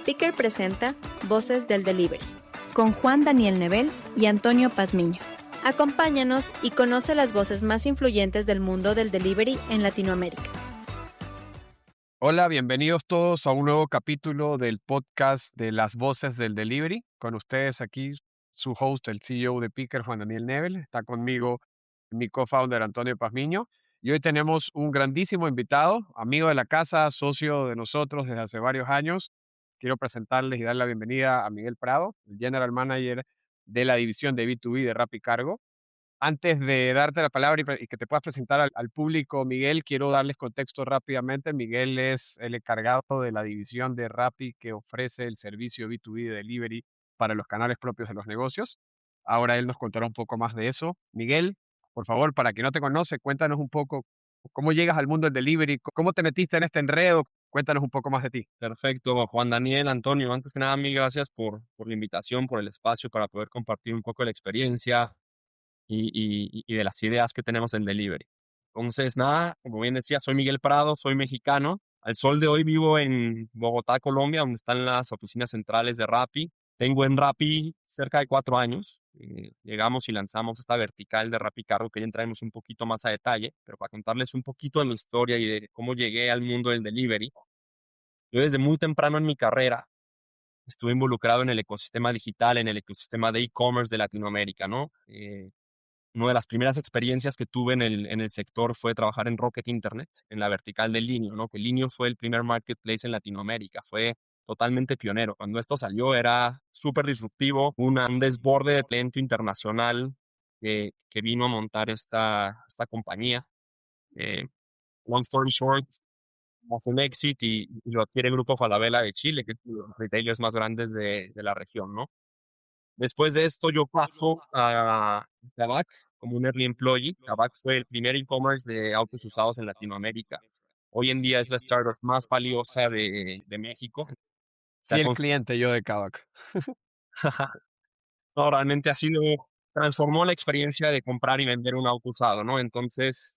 Picker presenta Voces del Delivery, con Juan Daniel Nebel y Antonio Pazmiño. Acompáñanos y conoce las voces más influyentes del mundo del delivery en Latinoamérica. Hola, bienvenidos todos a un nuevo capítulo del podcast de las voces del delivery. Con ustedes aquí su host, el CEO de Picker, Juan Daniel Nebel. Está conmigo mi co-founder Antonio Pazmiño. Y hoy tenemos un grandísimo invitado, amigo de la casa, socio de nosotros desde hace varios años. Quiero presentarles y dar la bienvenida a Miguel Prado, el General Manager de la división de B2B de RappiCargo. Antes de darte la palabra y que te puedas presentar al público, Miguel, quiero darles contexto rápidamente. Miguel es el encargado de la división de Rappi que ofrece el servicio B2B de delivery para los canales propios de los negocios. Ahora él nos contará un poco más de eso. Miguel, por favor, para quien no te conoce, cuéntanos un poco cómo llegas al mundo del delivery, cómo te metiste en este enredo. Cuéntanos un poco más de ti. Perfecto, Juan Daniel, Antonio, antes que nada, mil gracias por la invitación, por el espacio para poder compartir un poco de la experiencia y de las ideas que tenemos en delivery. Entonces, nada, como bien decía, soy Miguel Prado, soy mexicano. Al sol de hoy vivo en Bogotá, Colombia, donde están las oficinas centrales de Rappi. Tengo en Rappi cerca de 4 años. Llegamos y lanzamos esta vertical de RappiCargo, que ya entraremos un poquito más a detalle, pero para contarles un poquito de mi historia y de cómo llegué al mundo del delivery. Yo desde muy temprano en mi carrera estuve involucrado en el ecosistema digital, en el ecosistema de e-commerce de Latinoamérica, ¿no? Una de las primeras experiencias que tuve en el sector fue trabajar en Rocket Internet, en la vertical de Linio, ¿no? Que Linio fue el primer marketplace en Latinoamérica, fue totalmente pionero. Cuando esto salió era súper disruptivo, un desborde de talento internacional que vino a montar esta compañía. Long story short, hace un exit y lo adquiere el grupo Falabella de Chile, que es uno de los retailers más grandes de la región, ¿no? Después de esto yo paso a Kavak como un early employee. Kavak fue el primer e-commerce de autos usados en Latinoamérica. Hoy en día es la startup más valiosa de México. Fiel cliente yo de Kavak. No, realmente transformó la experiencia de comprar y vender un auto usado, ¿no? Entonces,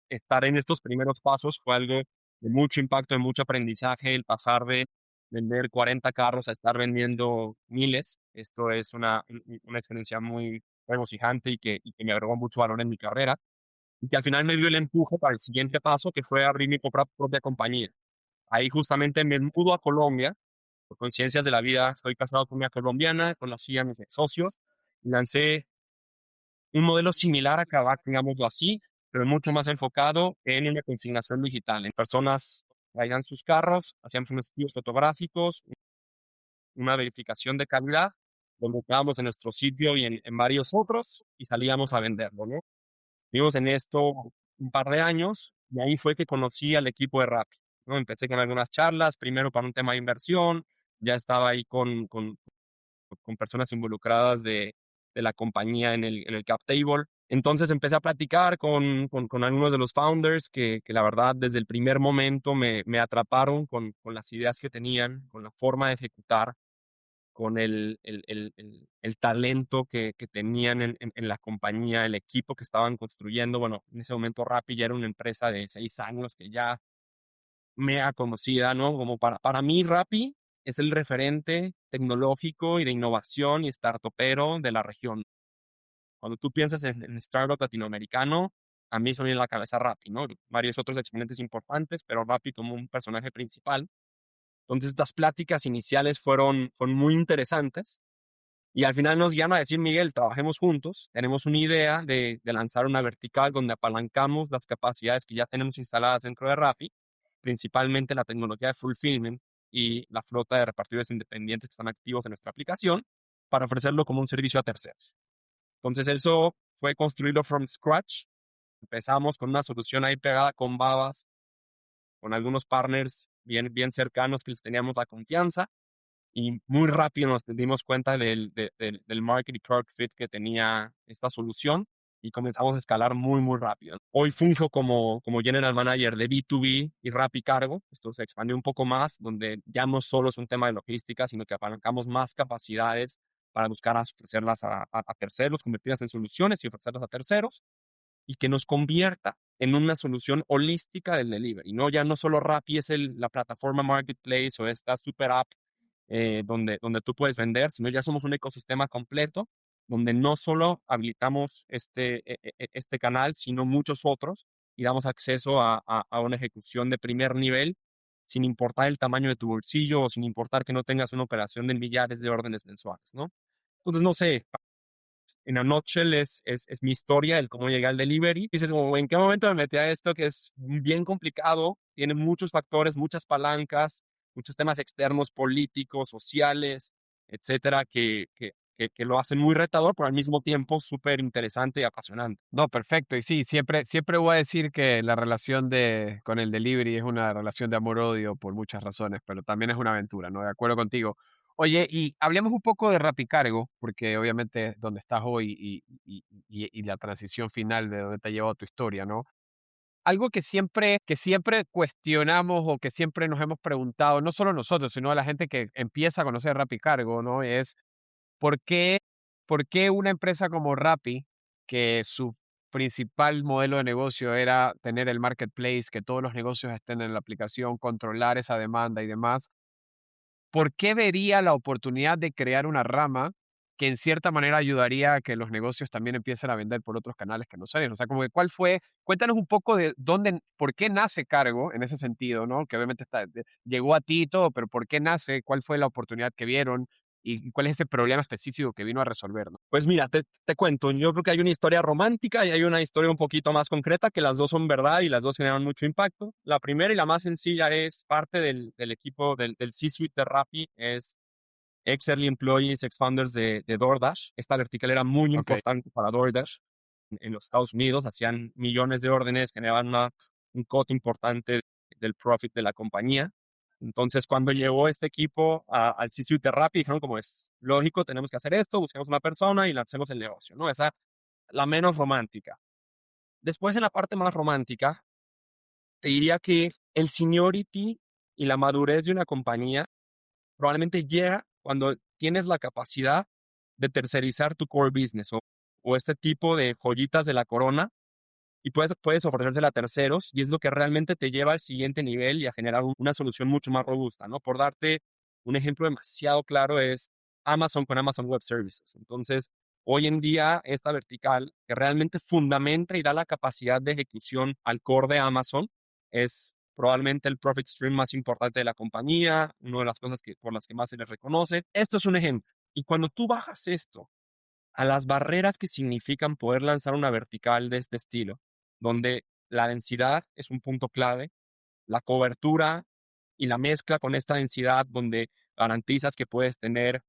estar en estos primeros pasos fue algo de mucho impacto, de mucho aprendizaje, el pasar de vender 40 carros a estar vendiendo miles. Esto es una experiencia muy regocijante y que me agregó mucho valor en mi carrera y que al final me dio el empuje para el siguiente paso, que fue abrir mi propia compañía. Ahí justamente me mudo a Colombia por coincidencias de la vida. Estoy casado con una colombiana, conocí a mis socios y lancé un modelo similar a Kavak, digámoslo así, pero mucho más enfocado en una consignación digital. En personas traían sus carros, hacíamos unos estudios fotográficos, una verificación de calidad, lo montábamos en nuestro sitio y en varios otros y salíamos a venderlo, ¿no? Vivimos en esto un par de años y ahí fue que conocí al equipo de Rappi, ¿no? Empecé con algunas charlas, primero para un tema de inversión, ya estaba ahí con personas involucradas de la compañía en el cap table. Entonces empecé a platicar con algunos de los founders que la verdad desde el primer momento me atraparon con las ideas que tenían, con la forma de ejecutar, con el talento que tenían en la compañía, el equipo que estaban construyendo. Bueno, en ese momento Rappi ya era una empresa de 6 años que ya mega conocida, ¿no? Como para mí Rappi es el referente tecnológico y de innovación y startupero de la región. Cuando tú piensas en startup latinoamericano, a mí se me viene a la cabeza Rappi, ¿no? Varios otros exponentes importantes, pero Rappi como un personaje principal. Entonces, estas pláticas iniciales fueron muy interesantes y al final nos guiaron a decir, Miguel, trabajemos juntos, tenemos una idea de lanzar una vertical donde apalancamos las capacidades que ya tenemos instaladas dentro de Rappi, principalmente la tecnología de fulfillment y la flota de repartidores independientes que están activos en nuestra aplicación para ofrecerlo como un servicio a terceros. Entonces eso fue construirlo from scratch. Empezamos con una solución ahí pegada con babas, con algunos partners bien cercanos que les teníamos la confianza y muy rápido nos dimos cuenta del market y product fit que tenía esta solución y comenzamos a escalar muy rápido. Hoy funjo como General Manager de B2B y RappiCargo. Esto se expandió un poco más, donde ya no solo es un tema de logística, sino que apalancamos más capacidades para buscar ofrecerlas a terceros, convertirlas en soluciones y ofrecerlas a terceros, y que nos convierta en una solución holística del delivery, ¿no? Ya no solo Rappi es la plataforma marketplace o esta super app donde tú puedes vender, sino ya somos un ecosistema completo donde no solo habilitamos este canal, sino muchos otros y damos acceso a una ejecución de primer nivel sin importar el tamaño de tu bolsillo o sin importar que no tengas una operación de millares de órdenes mensuales, ¿no? Entonces, no sé, en a nutshell es mi historia, el cómo llegué al delivery. Dices, como, ¿en qué momento me metí a esto que es bien complicado? Tiene muchos factores, muchas palancas, muchos temas externos, políticos, sociales, etcétera, que lo hacen muy retador, pero al mismo tiempo súper interesante y apasionante. No, perfecto. Y sí, siempre voy a decir que la relación con el delivery es una relación de amor-odio por muchas razones, pero también es una aventura, ¿no? De acuerdo contigo. Oye, y hablemos un poco de Rapicargo, porque obviamente es donde estás hoy y la transición final de donde te ha llevado tu historia, ¿no? Algo que siempre cuestionamos o que siempre nos hemos preguntado, no solo nosotros, sino a la gente que empieza a conocer Rapicargo, ¿no? Es ¿por qué, por qué una empresa como Rappi, que su principal modelo de negocio era tener el marketplace, que todos los negocios estén en la aplicación, controlar esa demanda y demás, ¿por qué vería la oportunidad de crear una rama que en cierta manera ayudaría a que los negocios también empiecen a vender por otros canales que no salen? O sea, como que cuéntanos un poco de por qué nace Cargo en ese sentido, ¿no? Que obviamente llegó a ti y todo, pero ¿por qué nace? ¿Cuál fue la oportunidad que vieron? ¿Y cuál es ese problema específico que vino a resolver, no? Pues mira, te cuento, yo creo que hay una historia romántica y hay una historia un poquito más concreta, que las dos son verdad y las dos generan mucho impacto. La primera y la más sencilla es parte del equipo del C-Suite de Rappi, es ex early employees, ex founders de DoorDash. Esta vertical era muy Okey, importante para DoorDash en los Estados Unidos, hacían millones de órdenes, generaban un cut importante del profit de la compañía. Entonces, cuando llegó este equipo al C-Suite de Rappi, dijeron como es lógico, tenemos que hacer esto, busquemos una persona y lancemos el negocio, ¿no? Esa, la menos romántica. Después, en la parte más romántica, te diría que el seniority y la madurez de una compañía probablemente llega cuando tienes la capacidad de tercerizar tu core business o este tipo de joyitas de la corona y puedes ofrecérsela a terceros y es lo que realmente te lleva al siguiente nivel y a generar una solución mucho más robusta, ¿no? Por darte un ejemplo demasiado claro es Amazon con Amazon Web Services. Entonces, hoy en día esta vertical que realmente fundamenta y da la capacidad de ejecución al core de Amazon es probablemente el profit stream más importante de la compañía, una de las cosas por las que más se les reconoce. Esto es un ejemplo. Y cuando tú bajas esto a las barreras que significan poder lanzar una vertical de este estilo, donde la densidad es un punto clave, la cobertura y la mezcla con esta densidad donde garantizas que puedes tener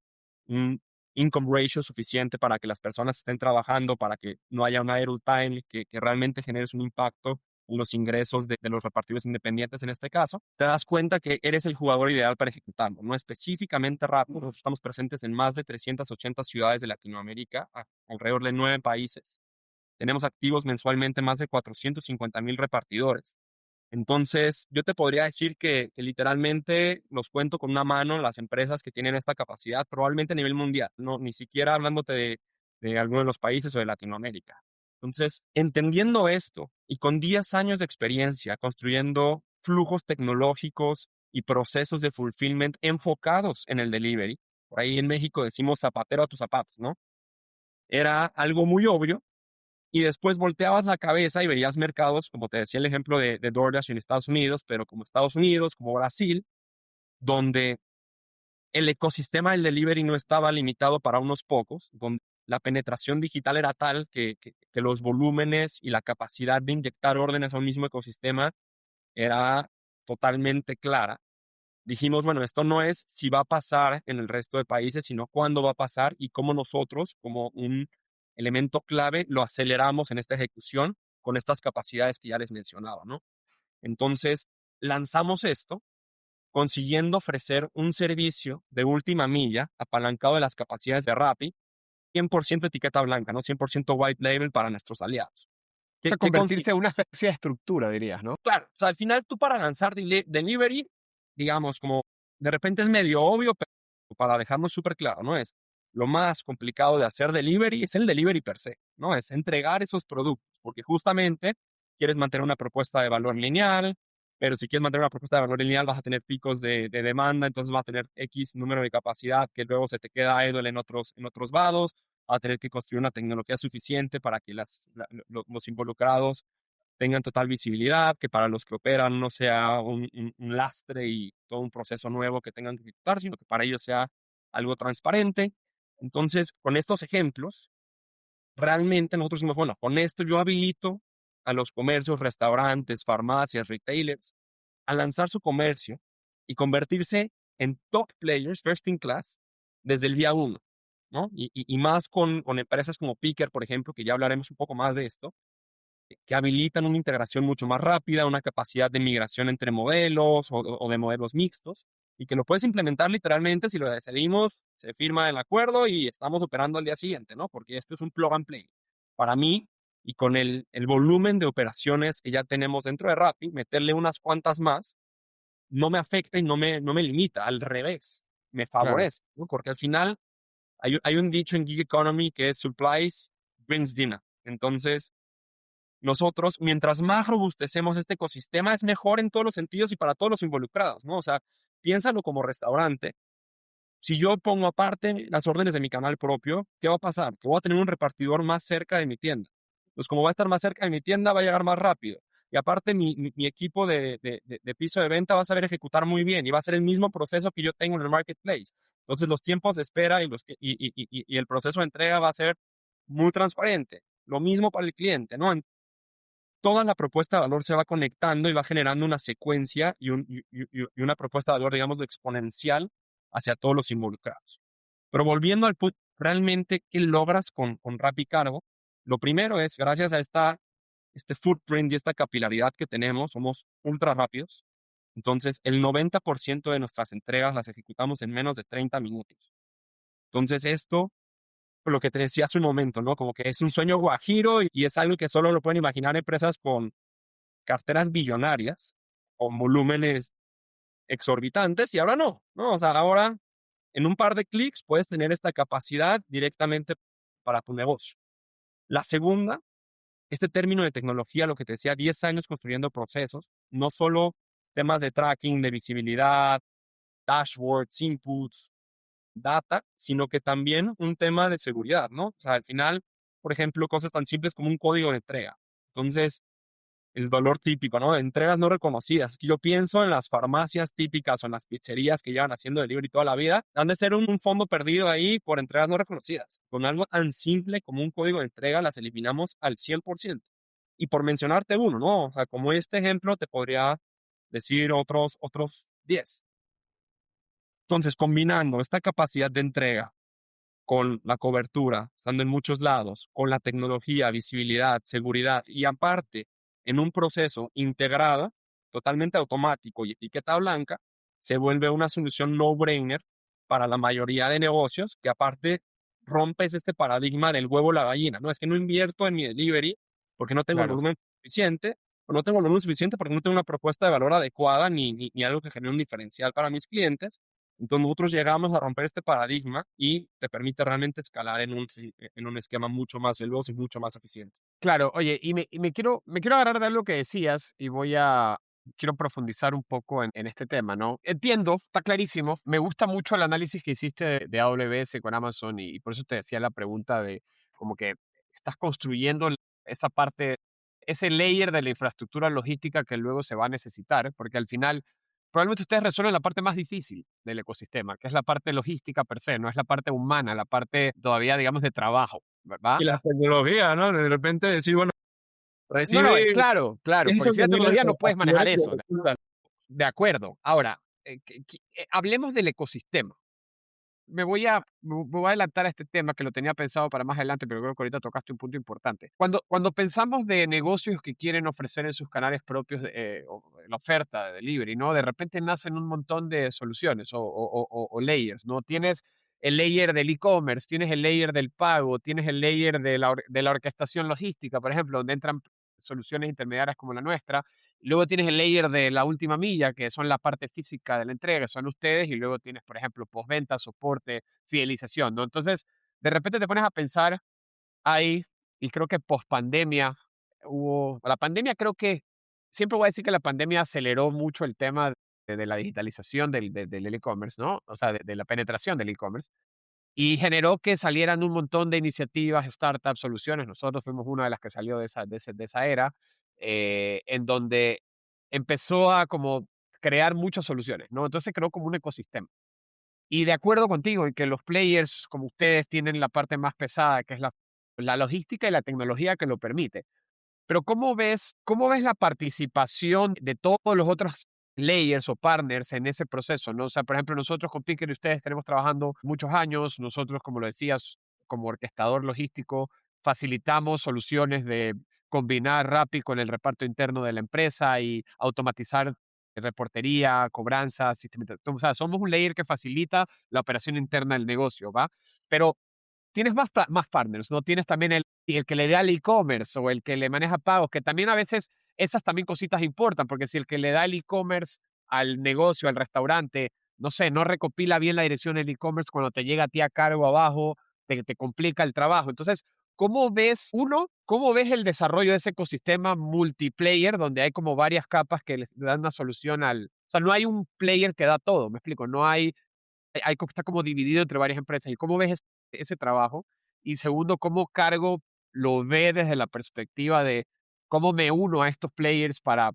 un income ratio suficiente para que las personas estén trabajando, para que no haya un idle time, que realmente generes un impacto en los ingresos de los repartidores independientes en este caso, te das cuenta que eres el jugador ideal para ejecutarlo, no específicamente rápido. Nosotros estamos presentes en más de 380 ciudades de Latinoamérica, alrededor de 9 países. Tenemos activos mensualmente más de 450,000 repartidores. Entonces, yo te podría decir que literalmente los cuento con una mano las empresas que tienen esta capacidad, probablemente a nivel mundial, no, ni siquiera hablándote de alguno de los países o de Latinoamérica. Entonces, entendiendo esto y con 10 años de experiencia construyendo flujos tecnológicos y procesos de fulfillment enfocados en el delivery, por ahí en México decimos zapatero a tus zapatos, ¿no? Era algo muy obvio y después volteabas la cabeza y veías mercados, como te decía el ejemplo de DoorDash en Estados Unidos, pero como Estados Unidos, como Brasil, donde el ecosistema del delivery no estaba limitado para unos pocos, donde la penetración digital era tal que los volúmenes y la capacidad de inyectar órdenes a un mismo ecosistema era totalmente clara. Dijimos, bueno, esto no es si va a pasar en el resto de países, sino cuándo va a pasar y cómo nosotros, como un elemento clave, lo aceleramos en esta ejecución con estas capacidades que ya les mencionaba, ¿no? Entonces, lanzamos esto consiguiendo ofrecer un servicio de última milla apalancado de las capacidades de Rappi, 100% etiqueta blanca, ¿no? 100% white label para nuestros aliados. O sea, ¿Qué convertirse en una especie de estructura, dirías, ¿no? Claro, o sea, al final tú para lanzar delivery, digamos, como de repente es medio obvio, pero para dejarnos súper claro, ¿no? Es lo más complicado de hacer delivery, es el delivery per se, ¿no? Es entregar esos productos, porque justamente quieres mantener una propuesta de valor lineal, pero si quieres mantener una propuesta de valor lineal, vas a tener picos de demanda, entonces vas a tener X número de capacidad que luego se te queda idle en otros vados, vas a tener que construir una tecnología suficiente para que los involucrados tengan total visibilidad, que para los que operan no sea un lastre y todo un proceso nuevo que tengan que ejecutar, sino que para ellos sea algo transparente. Entonces, con estos ejemplos, realmente nosotros decimos, bueno, con esto yo habilito a los comercios, restaurantes, farmacias, retailers, a lanzar su comercio y convertirse en top players, first in class, desde el día uno, ¿no? Y más con empresas como Picker, por ejemplo, que ya hablaremos un poco más de esto, que habilitan una integración mucho más rápida, una capacidad de migración entre modelos o de modelos mixtos, y que lo puedes implementar literalmente si lo decidimos, se firma el acuerdo y estamos operando al día siguiente, ¿no? Porque esto es un plug and play. Para mí, y con el volumen de operaciones que ya tenemos dentro de Rappi, meterle unas cuantas más no me afecta y no me limita, al revés, me Claro, favorece, ¿no? Porque al final hay un dicho en Gig Economy que es supplies brings dinner. Entonces, nosotros, mientras más robustecemos este ecosistema, es mejor en todos los sentidos y para todos los involucrados, ¿no? O sea, piénsalo como restaurante. Si yo pongo aparte las órdenes de mi canal propio, ¿qué va a pasar? Que voy a tener un repartidor más cerca de mi tienda. Pues como va a estar más cerca de mi tienda, va a llegar más rápido. Y aparte, mi equipo de piso de venta va a saber ejecutar muy bien y va a ser el mismo proceso que yo tengo en el marketplace. Entonces, los tiempos de espera y el proceso de entrega va a ser muy transparente. Lo mismo para el cliente, ¿no? Toda la propuesta de valor se va conectando y va generando una secuencia y una propuesta de valor, digamos, exponencial hacia todos los involucrados. Pero volviendo al punto, realmente, ¿qué logras con RappiCargo? Lo primero es, gracias a este footprint y esta capilaridad que tenemos, somos ultra rápidos. Entonces, el 90% de nuestras entregas las ejecutamos en menos de 30 minutos. Entonces, esto lo que te decía hace un momento, ¿no? Como que es un sueño guajiro y es algo que solo lo pueden imaginar empresas con carteras billonarias, con volúmenes exorbitantes, y ahora no, ¿no? O sea, ahora en un par de clics puedes tener esta capacidad directamente para tu negocio. La segunda, este término de tecnología, lo que te decía, 10 años construyendo procesos, no solo temas de tracking, de visibilidad, dashboards, inputs, data, sino que también un tema de seguridad, ¿no? O sea, al final, por ejemplo, cosas tan simples como un código de entrega. Entonces, el dolor típico, ¿no? Entregas no reconocidas. Yo pienso en las farmacias típicas o en las pizzerías que llevan haciendo delivery toda la vida. Han de ser un fondo perdido ahí por entregas no reconocidas. Con algo tan simple como un código de entrega las eliminamos al 100%. Y por mencionarte uno, ¿no? O sea, como este ejemplo te podría decir otros 10. Entonces, combinando esta capacidad de entrega con la cobertura, estando en muchos lados, con la tecnología, visibilidad, seguridad y aparte en un proceso integrado, totalmente automático y etiqueta blanca, se vuelve una solución no-brainer para la mayoría de negocios que aparte rompes este paradigma del huevo o la gallina. No es que no invierto en mi delivery porque no tengo el claro. volumen suficiente, o no tengo el volumen suficiente porque no tengo una propuesta de valor adecuada ni algo que genere un diferencial para mis clientes. Entonces nosotros llegamos a romper este paradigma y te permite realmente escalar en un esquema mucho más veloz y mucho más eficiente. Claro, oye, me quiero agarrar de algo que decías y quiero profundizar un poco en este tema, ¿no? Entiendo, está clarísimo. Me gusta mucho el análisis que hiciste de AWS con Amazon y por eso te decía la pregunta de como que estás construyendo esa parte, ese layer de la infraestructura logística que luego se va a necesitar, porque al final probablemente ustedes resuelven la parte más difícil del ecosistema, que es la parte logística per se, no es la parte humana, la parte todavía, digamos, de trabajo, ¿verdad? Y la tecnología, ¿no? De repente decir, bueno, No, no, recibe claro, claro, porque cientos sin de la miles tecnología de no puedes manejar repartidores y eso. ejecutan. De acuerdo. Ahora, hablemos del ecosistema. Me voy a adelantar a este tema que lo tenía pensado para más adelante, pero creo que ahorita tocaste un punto importante. Cuando pensamos de negocios que quieren ofrecer en sus canales propios o la oferta de delivery, ¿no? De repente nacen un montón de soluciones o layers, ¿no? Tienes el layer del e-commerce, tienes el layer del pago, tienes el layer de la orquestación logística, por ejemplo, donde entran soluciones intermediarias como la nuestra. Luego tienes el layer de la última milla, que son la parte física de la entrega, que son ustedes, y luego tienes, por ejemplo, postventa, soporte, fidelización, ¿no? Entonces, de repente te pones a pensar ahí, y creo que post pandemia la pandemia creo que siempre voy a decir que la pandemia aceleró mucho el tema de la digitalización del e-commerce, ¿no? O sea, de la penetración del e-commerce. Y generó que salieran un montón de iniciativas, startups, soluciones. Nosotros fuimos una de las que salió de esa era, en donde empezó a como crear muchas soluciones, ¿no? Entonces creó como un ecosistema. Y de acuerdo contigo en que los players como ustedes tienen la parte más pesada, que es la logística y la tecnología que lo permite. Pero cómo ves la participación de todos los otros layers o partners en ese proceso, ¿no? O sea, por ejemplo, nosotros con Picker y ustedes tenemos trabajando muchos años, nosotros, como lo decías, como orquestador logístico, facilitamos soluciones de combinar Rappi con el reparto interno de la empresa y automatizar reportería, cobranzas, o sea, somos un layer que facilita la operación interna del negocio, ¿va? Pero tienes más partners, ¿no? Tienes también el que le da el e-commerce o el que le maneja pagos, que también a veces esas también cositas importan, porque si el que le da el e-commerce al negocio, al restaurante, no sé, no recopila bien la dirección del e-commerce, cuando te llega a ti a cargo abajo, te complica el trabajo. Entonces, cómo ves el desarrollo de ese ecosistema multiplayer donde hay como varias capas que les dan una solución o sea, no hay un player que da todo, me explico, no hay está como dividido entre varias empresas. ¿Y cómo ves ese trabajo? Y segundo, ¿cómo Cargo lo ve desde la perspectiva de cómo me uno a estos players para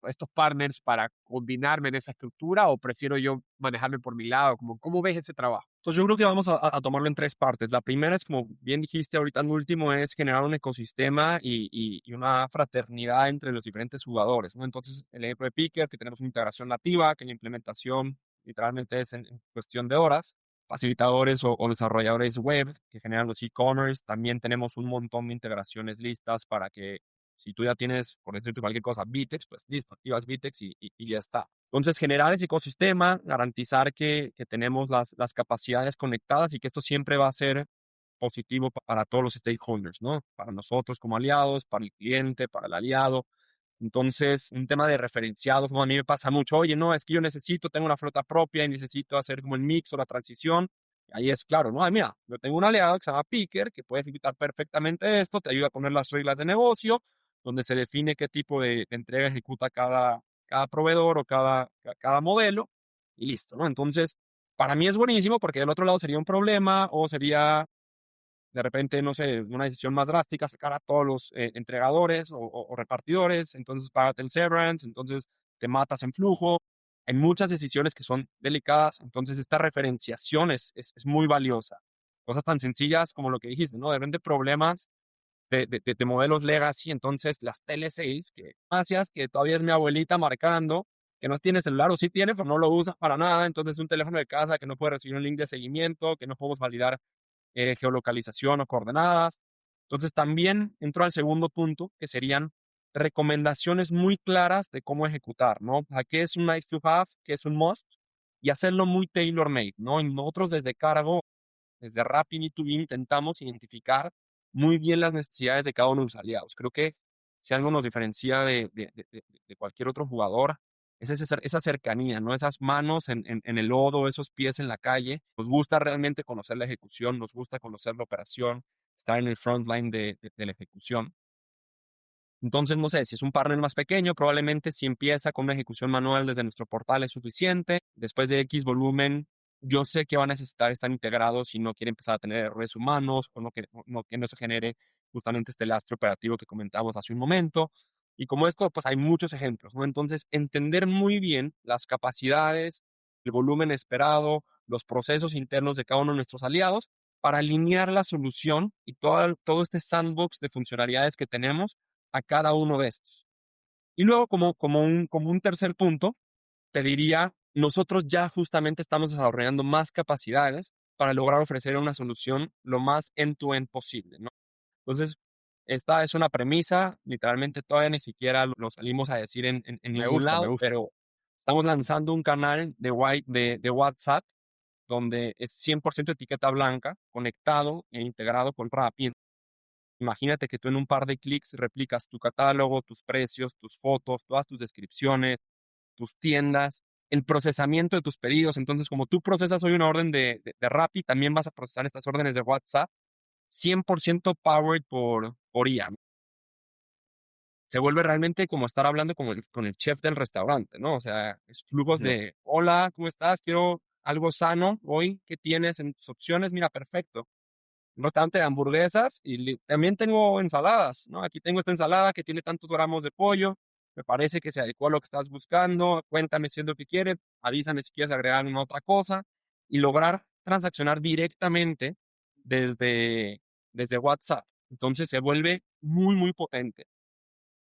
estos partners para combinarme en esa estructura o prefiero yo manejarme por mi lado? ¿Cómo ves ese trabajo? Entonces yo creo que vamos a tomarlo en tres partes. La primera es, como bien dijiste ahorita, el último es generar un ecosistema y una fraternidad entre los diferentes jugadores, ¿no? Entonces, el ejemplo de Picker, que tenemos una integración nativa, que la implementación literalmente es en cuestión de horas. Facilitadores o desarrolladores web que generan los e-commerce. También tenemos un montón de integraciones listas para que, si tú ya tienes, por decirte cualquier cosa, Vitex, pues listo, activas Vitex y ya está. Entonces, generar ese ecosistema, garantizar que tenemos las capacidades conectadas y que esto siempre va a ser positivo para todos los stakeholders, ¿no? Para nosotros como aliados, para el cliente, para el aliado. Entonces, un tema de referenciados, ¿no? A mí me pasa mucho, oye, no, es que yo tengo una flota propia y necesito hacer como el mix o la transición. Y ahí es claro, ¿no? Ay, mira, yo tengo un aliado que se llama Picker, que puede ejecutar perfectamente esto, te ayuda a poner las reglas de negocio, donde se define qué tipo de entrega ejecuta cada proveedor o cada modelo, y listo, ¿no? Entonces, para mí es buenísimo porque del otro lado sería un problema o sería de repente, no sé, una decisión más drástica, sacar a todos los entregadores o repartidores, entonces págate el severance, entonces te matas en flujo. Hay muchas decisiones que son delicadas, entonces esta referenciación es muy valiosa. Cosas tan sencillas como lo que dijiste, ¿no? De repente problemas de modelos legacy, entonces las telesales, que gracias, que todavía es mi abuelita marcando, que no tiene celular o sí tiene, pero no lo usa para nada, entonces un teléfono de casa que no puede recibir un link de seguimiento, que no podemos validar geolocalización o coordenadas. Entonces también entro al segundo punto, que serían recomendaciones muy claras de cómo ejecutar, ¿no? ¿A qué es un nice to have, qué es un must? Y hacerlo muy tailor-made, ¿no? Y nosotros desde Cargo, desde Rappi B2B, intentamos identificar muy bien las necesidades de cada uno de los aliados. Creo que si algo nos diferencia de cualquier otro jugador, es esa cercanía, ¿no? Esas manos en el lodo, esos pies en la calle. Nos gusta realmente conocer la ejecución, nos gusta conocer la operación, estar en el front line de la ejecución. Entonces, no sé, si es un partner más pequeño, probablemente si empieza con una ejecución manual desde nuestro portal es suficiente. Después de X volumen, yo sé que va a necesitar estar integrado si no quiere empezar a tener errores humanos o que no se genere justamente este lastre operativo que comentamos hace un momento. Y como esto, pues hay muchos ejemplos, ¿no? Entonces, entender muy bien las capacidades, el volumen esperado, los procesos internos de cada uno de nuestros aliados para alinear la solución y todo este sandbox de funcionalidades que tenemos a cada uno de estos. Y luego, como un tercer punto, te diría, nosotros ya justamente estamos desarrollando más capacidades para lograr ofrecer una solución lo más end-to-end posible, ¿no? Entonces, esta es una premisa, literalmente todavía ni siquiera lo salimos a decir en Me ningún gusta, me lado, gusta. pero estamos lanzando un canal de WhatsApp donde es 100% etiqueta blanca, conectado e integrado con Rappi. Imagínate que tú en un par de clics replicas tu catálogo, tus precios, tus fotos, todas tus descripciones, tus tiendas, el procesamiento de tus pedidos. Entonces, como tú procesas hoy una orden de Rappi, también vas a procesar estas órdenes de WhatsApp 100% powered por IA. se vuelve realmente como estar hablando con el chef del restaurante, ¿no? O sea, es flujos Ya. de, hola, ¿cómo estás? Quiero algo sano hoy, ¿qué tienes en tus opciones? Mira, perfecto. Un restaurante de hamburguesas y también tengo ensaladas, ¿no? Aquí tengo esta ensalada que tiene tantos gramos de pollo, me parece que se adecua a lo que estás buscando, cuéntame si es lo que quieres, avísame si quieres agregar una otra cosa y lograr transaccionar directamente desde, desde WhatsApp. Entonces se vuelve muy, muy potente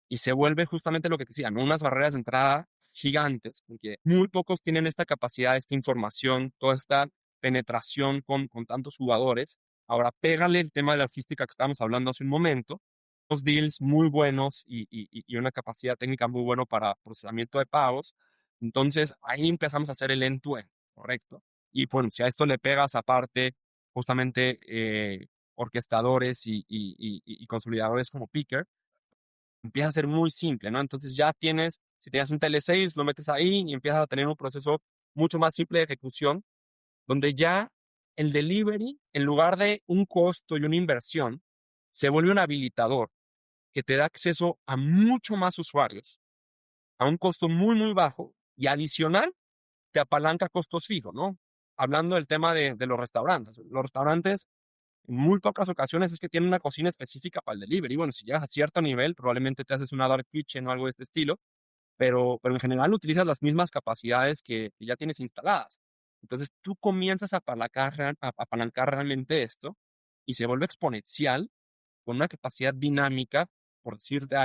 y se vuelve justamente lo que te decía, ¿no? Unas barreras de entrada gigantes, porque muy pocos tienen esta capacidad, esta información, toda esta penetración con tantos jugadores. Ahora, pégale el tema de la logística que estábamos hablando hace un momento, los deals muy buenos y una capacidad técnica muy buena para procesamiento de pagos. Entonces, ahí empezamos a hacer el end-to-end, ¿correcto? Y bueno, si a esto le pegas aparte justamente orquestadores y consolidadores como Picker, empieza a ser muy simple, ¿no? Entonces ya tienes, si tienes un telesales, lo metes ahí y empiezas a tener un proceso mucho más simple de ejecución, donde ya el delivery, en lugar de un costo y una inversión, se vuelve un habilitador que te da acceso a mucho más usuarios, a un costo muy, muy bajo y adicional te apalanca costos fijos, ¿no? Hablando del tema de los restaurantes. Los restaurantes en muy pocas ocasiones es que tienen una cocina específica para el delivery. Bueno, si llegas a cierto nivel, probablemente te haces una dark kitchen o algo de este estilo, pero en general utilizas las mismas capacidades que ya tienes instaladas. Entonces tú comienzas a apalancar realmente esto y se vuelve exponencial con una capacidad dinámica, por decirte,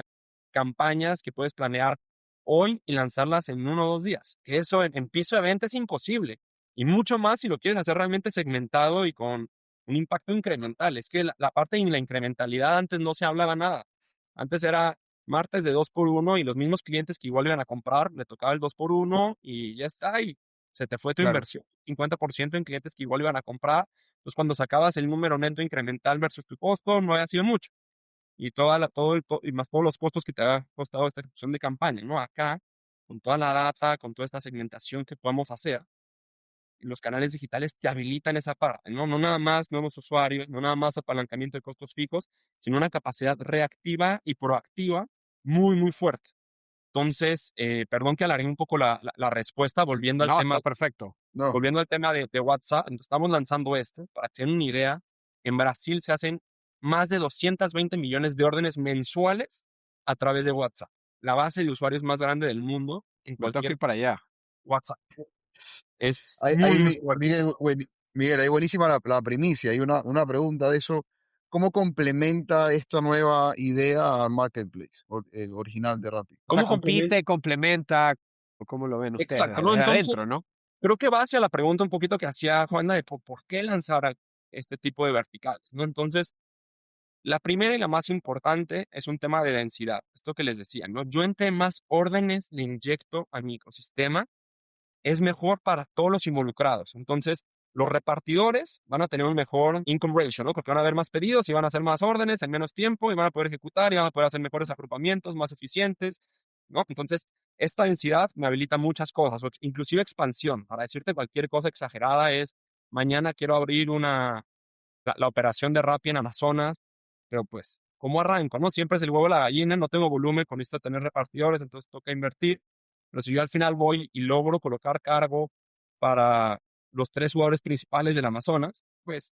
campañas que puedes planear hoy y lanzarlas en 1 o 2 días. Que eso en piso de venta es imposible. Y mucho más si lo quieres hacer realmente segmentado y con un impacto incremental. Es que la parte de la incrementalidad antes no se hablaba nada. Antes era martes de 2 por 1 y los mismos clientes que igual iban a comprar, le tocaba el 2 por 1 y ya está. Y se te fue tu Claro. inversión. 50% en clientes que igual iban a comprar. Entonces, cuando sacabas el número neto incremental versus tu costo, no había sido mucho. Y y más todos los costos que te ha costado esta ejecución de campaña, ¿no? Acá, con toda la data, con toda esta segmentación que podemos hacer, los canales digitales te habilitan esa parte, ¿no? No nada más nuevos usuarios, no nada más apalancamiento de costos fijos, sino una capacidad reactiva y proactiva muy, muy fuerte. Entonces, perdón que alargué un poco la respuesta, No, está perfecto. No, volviendo al tema de WhatsApp, estamos lanzando para que tengan una idea, en Brasil se hacen más de 220 millones de órdenes mensuales a través de WhatsApp. La base de usuarios más grande del mundo en Me tengo que cualquier ir para allá. WhatsApp. Es ahí, muy, ahí muy fuerte. Miguel, Miguel, ahí buenísima la primicia. Hay una pregunta de eso. ¿Cómo complementa esta nueva idea al marketplace el original de Rappi? O sea, ¿Cómo complementa? compite, complementa, o cómo lo ven ustedes, Exacto, ¿no? desde adentro, Entonces, ¿no? creo que va hacia la pregunta un poquito que hacía Juana de por qué lanzar este tipo de verticales, ¿no? Entonces, la primera y la más importante es un tema de densidad, esto que les decía, ¿no? Yo entre más órdenes le inyecto a mi ecosistema, es mejor para todos los involucrados. Entonces, los repartidores van a tener un mejor income ratio, ¿no? Porque van a haber más pedidos y van a hacer más órdenes en menos tiempo y van a poder ejecutar y van a poder hacer mejores agrupamientos, más eficientes, ¿no? Entonces, esta densidad me habilita muchas cosas, inclusive expansión. Para decirte cualquier cosa exagerada es, mañana quiero abrir la operación de Rappi en Amazonas, pero pues, ¿cómo arranco? ¿No? Siempre es el huevo y la gallina, no tengo volumen, con esto de tener repartidores, entonces toca invertir. Pero si yo al final voy y logro colocar cargo para los 3 jugadores principales del Amazonas, pues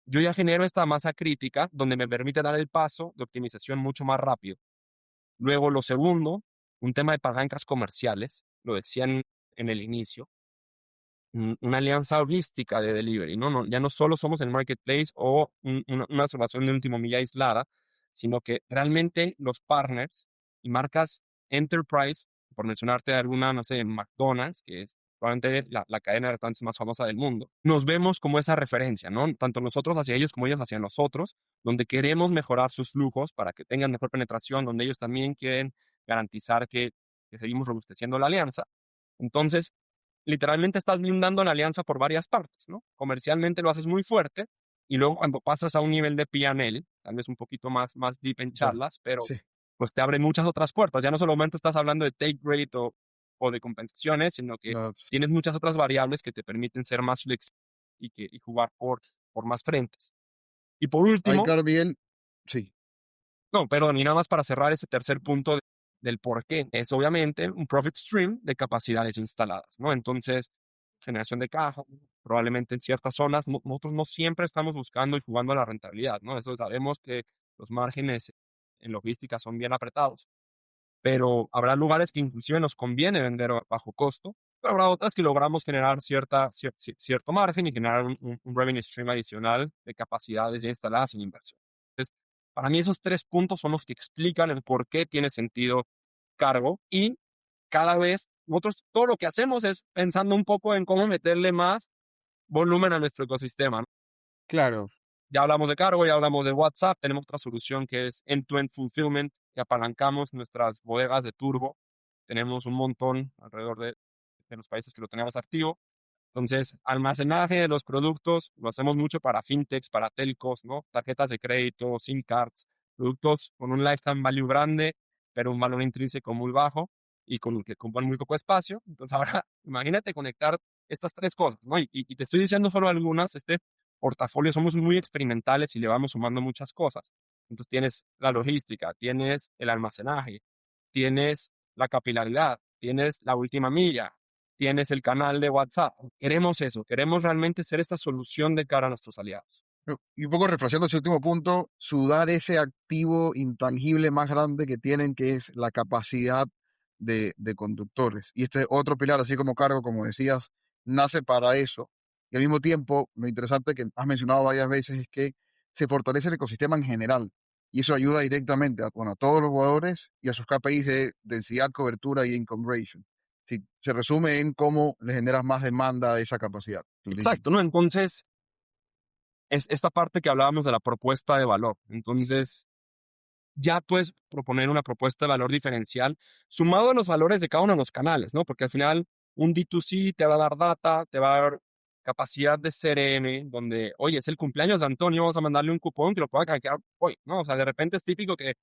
yo ya genero esta masa crítica donde me permite dar el paso de optimización mucho más rápido. Luego, lo segundo, un tema de palancas comerciales, lo decían en el inicio, una alianza holística de delivery, ¿no? Ya no solo somos el marketplace o una solución de último milla aislada, sino que realmente los partners y marcas enterprise, por mencionarte alguna, no sé, McDonald's, que es probablemente la cadena de restaurantes más famosa del mundo, nos vemos como esa referencia, ¿no? Tanto nosotros hacia ellos como ellos hacia nosotros, donde queremos mejorar sus flujos para que tengan mejor penetración, donde ellos también quieren garantizar que seguimos robusteciendo la alianza. Entonces, literalmente estás blindando la alianza por varias partes, ¿no? Comercialmente lo haces muy fuerte y luego cuando pasas a un nivel de P&L, tal vez un poquito más deep en Ya, charlas, pero sí, pues te abre muchas otras puertas. Ya no solamente estás hablando de take rate o de compensaciones, sino que la- tienes muchas otras variables que te permiten ser más flexible y jugar por más frentes. Y por ahí último, claro, Miguel, sí. No, perdón, y nada más para cerrar ese tercer punto del por qué. Es obviamente un profit stream de capacidades instaladas, ¿no? Entonces, generación de caja, probablemente en ciertas zonas, nosotros no siempre estamos buscando y jugando a la rentabilidad, ¿no? Eso sabemos que los márgenes en logística son bien apretados, pero habrá lugares que inclusive nos conviene vender a bajo costo, pero habrá otras que logramos generar cierto margen y generar un revenue stream adicional de capacidades ya instaladas sin inversión. Entonces, para mí esos tres puntos son los que explican el por qué tiene sentido cargo, y cada vez nosotros todo lo que hacemos es pensando un poco en cómo meterle más volumen a nuestro ecosistema, ¿no? Claro, Ya hablamos de cargo, ya hablamos de WhatsApp, tenemos otra solución que es end-to-end fulfillment, que apalancamos nuestras bodegas de turbo. Tenemos un montón alrededor de los países que lo tenemos activo. Entonces, almacenaje de los productos lo hacemos mucho para fintechs, para telcos, ¿no? Tarjetas de crédito, SIM cards, productos con un lifetime value grande, pero un valor intrínseco muy bajo y con el que ocupan muy poco espacio. Entonces, ahora imagínate conectar estas tres cosas, ¿no? Y te estoy diciendo solo algunas. Este portafolio somos muy experimentales y le vamos sumando muchas cosas. Entonces, tienes la logística, tienes el almacenaje, tienes la capilaridad, tienes la última milla, tienes el canal de WhatsApp. Queremos eso, queremos realmente ser esta solución de cara a nuestros aliados. Y un poco reflexionando ese último punto, sudar ese activo intangible más grande que tienen, que es la capacidad de conductores. Y este otro pilar, así como cargo, como decías, nace para eso. Y al mismo tiempo, lo interesante que has mencionado varias veces es que se fortalece el ecosistema en general. Y eso ayuda directamente a, bueno, a todos los jugadores y a sus KPIs de densidad, cobertura y income ratio. Si se resume en cómo le generas más demanda a esa capacidad. Exacto, ¿no? Entonces, es esta parte que hablábamos de la propuesta de valor. Entonces, ya puedes proponer una propuesta de valor diferencial sumado a los valores de cada uno de los canales, ¿no? Porque al final un D2C te va a dar data, te va a dar capacidad de CRM, donde, oye, es el cumpleaños de Antonio, vamos a mandarle un cupón que lo pueda canjear hoy, ¿no? O sea, de repente es típico que,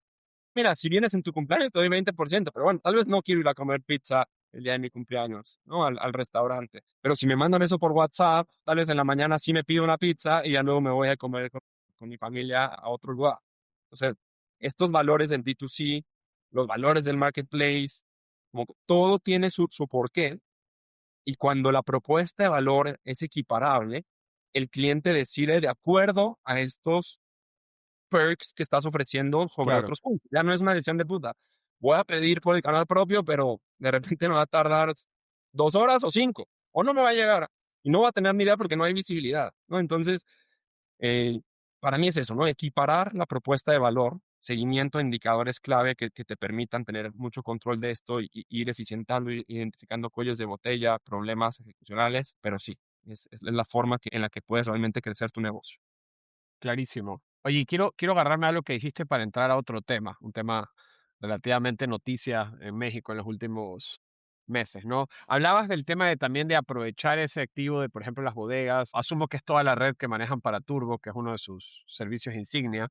mira, si vienes en tu cumpleaños te doy 20%, pero bueno, tal vez no quiero ir a comer pizza el día de mi cumpleaños, ¿no? Al restaurante. Pero si me mandan eso por WhatsApp, tal vez en la mañana sí me pido una pizza y ya luego me voy a comer con mi familia a otro lugar. O sea, estos valores del D2C, los valores del marketplace, como que todo tiene su porqué, y cuando la propuesta de valor es equiparable, el cliente decide de acuerdo a estos perks que estás ofreciendo sobre claro. otros puntos. Ya no es una decisión de puta. Voy a pedir por el canal propio, pero de repente me va a tardar 2 horas o 5, o no me va a llegar y no va a tener ni idea porque no hay visibilidad, ¿no? Entonces, eh, para mí es eso, ¿no? Equiparar la propuesta de valor, seguimiento de indicadores clave que te permitan tener mucho control de esto y ir eficientando, identificando cuellos de botella, problemas ejecucionales, pero sí, es la forma en la que puedes realmente crecer tu negocio. Clarísimo. Oye, y quiero agarrarme a lo que dijiste para entrar a otro tema, un tema relativamente noticia en México en los últimos meses, ¿no? Hablabas del tema de también de aprovechar ese activo de, por ejemplo, las bodegas. Asumo que es toda la red que manejan para Turbo, que es uno de sus servicios insignia.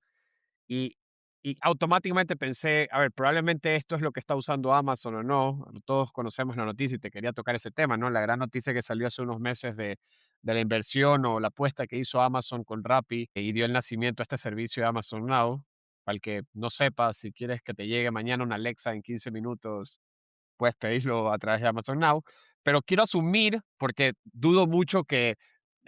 Y, y automáticamente pensé, a ver, probablemente esto es lo que está usando Amazon o no. Todos conocemos la noticia y te quería tocar ese tema, ¿no? La gran noticia que salió hace unos meses de la inversión o la apuesta que hizo Amazon con Rappi y dio el nacimiento a este servicio de Amazon Now. Para el que no sepa, si quieres que te llegue mañana una Alexa en 15 minutos, puedes pedirlo a través de Amazon Now. Pero quiero asumir, porque dudo mucho que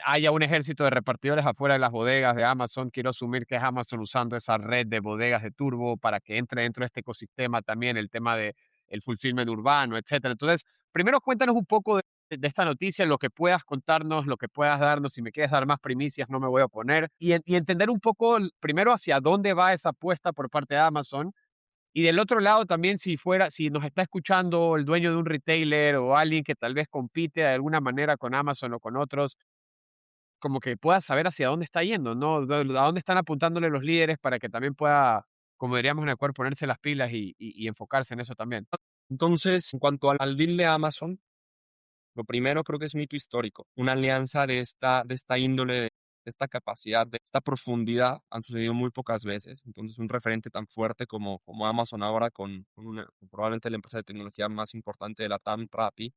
haya un ejército de repartidores afuera de las bodegas de Amazon. Quiero asumir que es Amazon usando esa red de bodegas de turbo para que entre dentro de este ecosistema también el tema de el fulfillment urbano, etcétera. Entonces, primero cuéntanos un poco de esta noticia, lo que puedas contarnos, lo que puedas darnos. Si me quieres dar más primicias, no me voy a oponer. Y entender un poco, primero, hacia dónde va esa apuesta por parte de Amazon. Y del otro lado también, si nos está escuchando el dueño de un retailer o alguien que tal vez compite de alguna manera con Amazon o con otros, como que pueda saber hacia dónde está yendo, ¿no? A dónde están apuntándole los líderes para que también pueda, como diríamos en el cuerpo, ponerse las pilas y enfocarse en eso también. Entonces, en cuanto al deal de Amazon, lo primero creo que es un hito histórico. Una alianza de esta índole, de esta capacidad, de esta profundidad, han sucedido muy pocas veces. Entonces, un referente tan fuerte como Amazon ahora con probablemente la empresa de tecnología más importante de la TAM, Rappi,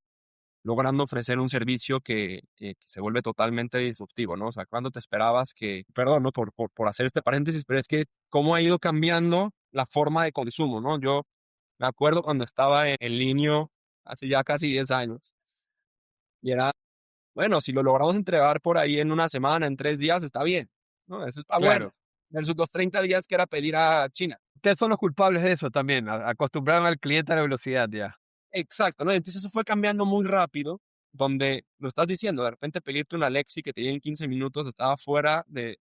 logrando ofrecer un servicio que se vuelve totalmente disruptivo, ¿no? O sea, ¿cuándo te esperabas que, perdón, ¿no? Por hacer este paréntesis, pero es que cómo ha ido cambiando la forma de consumo, ¿no? Yo me acuerdo cuando estaba en línea hace ya casi 10 años y era, bueno, si lo logramos entregar por ahí en una semana, en 3 días, está bien, ¿no? Eso está bueno. Claro. Versus los 30 días que era pedir a China. Ustedes son los culpables de eso también, acostumbraron al cliente a la velocidad ya. Exacto, ¿no? Entonces eso fue cambiando muy rápido, donde lo estás diciendo, de repente pedirte una Alexi que te llegue en 15 minutos estaba fuera de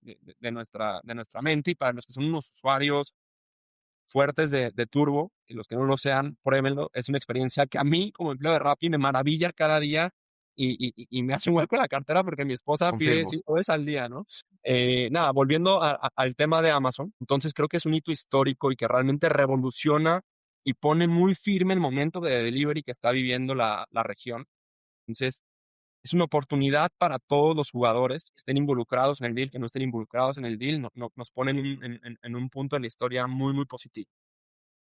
nuestra mente, y para los que son unos usuarios fuertes de Turbo, y los que no lo sean, pruébenlo, es una experiencia que a mí como empleado de Rappi me maravilla cada día y me hace un hueco en la cartera porque mi esposa pide Confirmo. 5 veces al día, ¿no? Nada, volviendo al tema de Amazon, entonces creo que es un hito histórico y que realmente revoluciona y pone muy firme el momento de delivery que está viviendo la región. Entonces, es una oportunidad para todos los jugadores que estén involucrados en el deal, que no estén involucrados en el deal, nos ponen en un punto de la historia muy, muy positivo.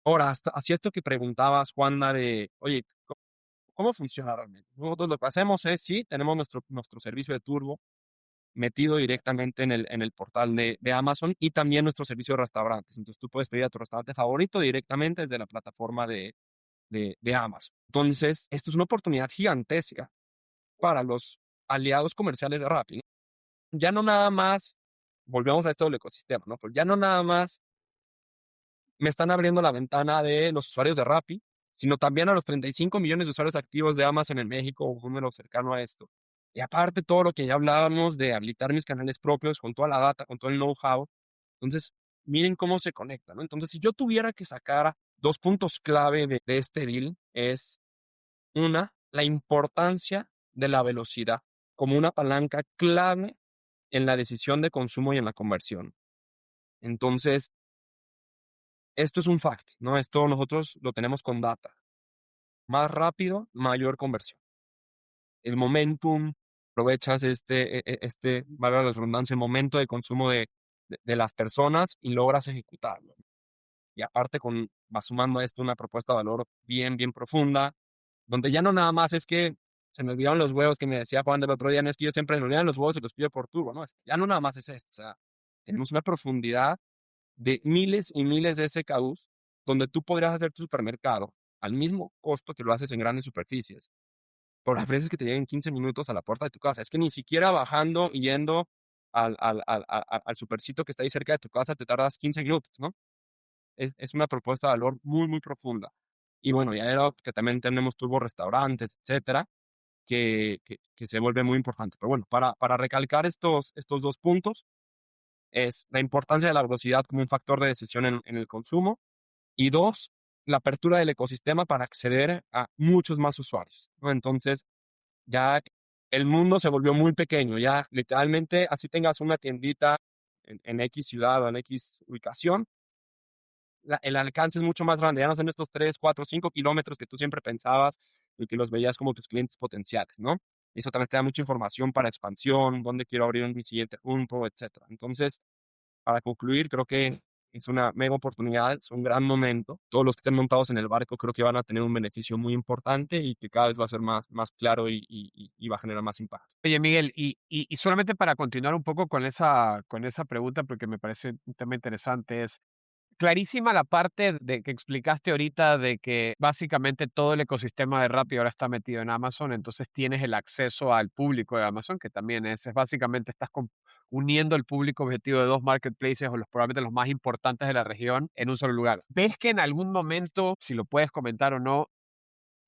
Ahora, hacia esto que preguntabas, Juana, de, oye, ¿cómo funciona realmente? Nosotros lo que hacemos es, sí, tenemos nuestro servicio de Turbo metido directamente en el portal de Amazon, y también nuestro servicio de restaurantes. Entonces, tú puedes pedir a tu restaurante favorito directamente desde la plataforma de Amazon. Entonces, esto es una oportunidad gigantesca para los aliados comerciales de Rappi, ¿no? Ya no nada más, volvemos a esto del ecosistema, ¿no? Pues ya no nada más me están abriendo la ventana de los usuarios de Rappi, sino también a los 35 millones de usuarios activos de Amazon en México, un número cercano a esto. Y aparte todo lo que ya hablábamos de habilitar mis canales propios con toda la data, con todo el know-how. Entonces, miren cómo se conecta, ¿no? Entonces, si yo tuviera que sacar 2 puntos clave de este deal, es una, la importancia de la velocidad como una palanca clave en la decisión de consumo y en la conversión. Entonces, esto es un fact, ¿no? Esto nosotros lo tenemos con data. Más rápido, mayor conversión. El momentum, aprovechas valga la redundancia, el momento de consumo de las personas y logras ejecutarlo. Y aparte va sumando a esto una propuesta de valor bien, bien profunda, donde ya no nada más es que se me olvidaron los huevos que me decía Juan del otro día, no es que yo siempre me olvidan los huevos y los pido por turbo, ¿no? Ya no nada más es esto, o sea, tenemos una profundidad de miles y miles de SKUs donde tú podrías hacer tu supermercado al mismo costo que lo haces en grandes superficies, por las veces que te lleguen 15 minutos a la puerta de tu casa. Es que ni siquiera bajando y yendo al supercito que está ahí cerca de tu casa te tardas 15 minutos, ¿no? Es una propuesta de valor muy, muy profunda. Y bueno, ya era que también tenemos turbo restaurantes, etcétera, que se vuelve muy importante. Pero bueno, para recalcar estos 2 puntos, es la importancia de la velocidad como un factor de decisión en el consumo, y 2, la apertura del ecosistema para acceder a muchos más usuarios, ¿no? Entonces, ya el mundo se volvió muy pequeño, ya literalmente, así tengas una tiendita en X ciudad o en X ubicación, el alcance es mucho más grande, ya no son estos 3, 4, 5 kilómetros que tú siempre pensabas y que los veías como tus clientes potenciales, ¿no? Y eso también te da mucha información para expansión, dónde quiero abrir mi siguiente punto, etcétera. Entonces, para concluir, creo que es una mega oportunidad, es un gran momento. Todos los que estén montados en el barco creo que van a tener un beneficio muy importante y que cada vez va a ser más claro y va a generar más impacto. Oye, Miguel, y solamente para continuar un poco con esa pregunta, porque me parece un tema interesante, es clarísima la parte de que explicaste ahorita de que básicamente todo el ecosistema de Rappi ahora está metido en Amazon, entonces tienes el acceso al público de Amazon, que también es básicamente estás uniendo el público objetivo de dos marketplaces o probablemente los más importantes de la región en un solo lugar. ¿Ves que en algún momento, si lo puedes comentar o no,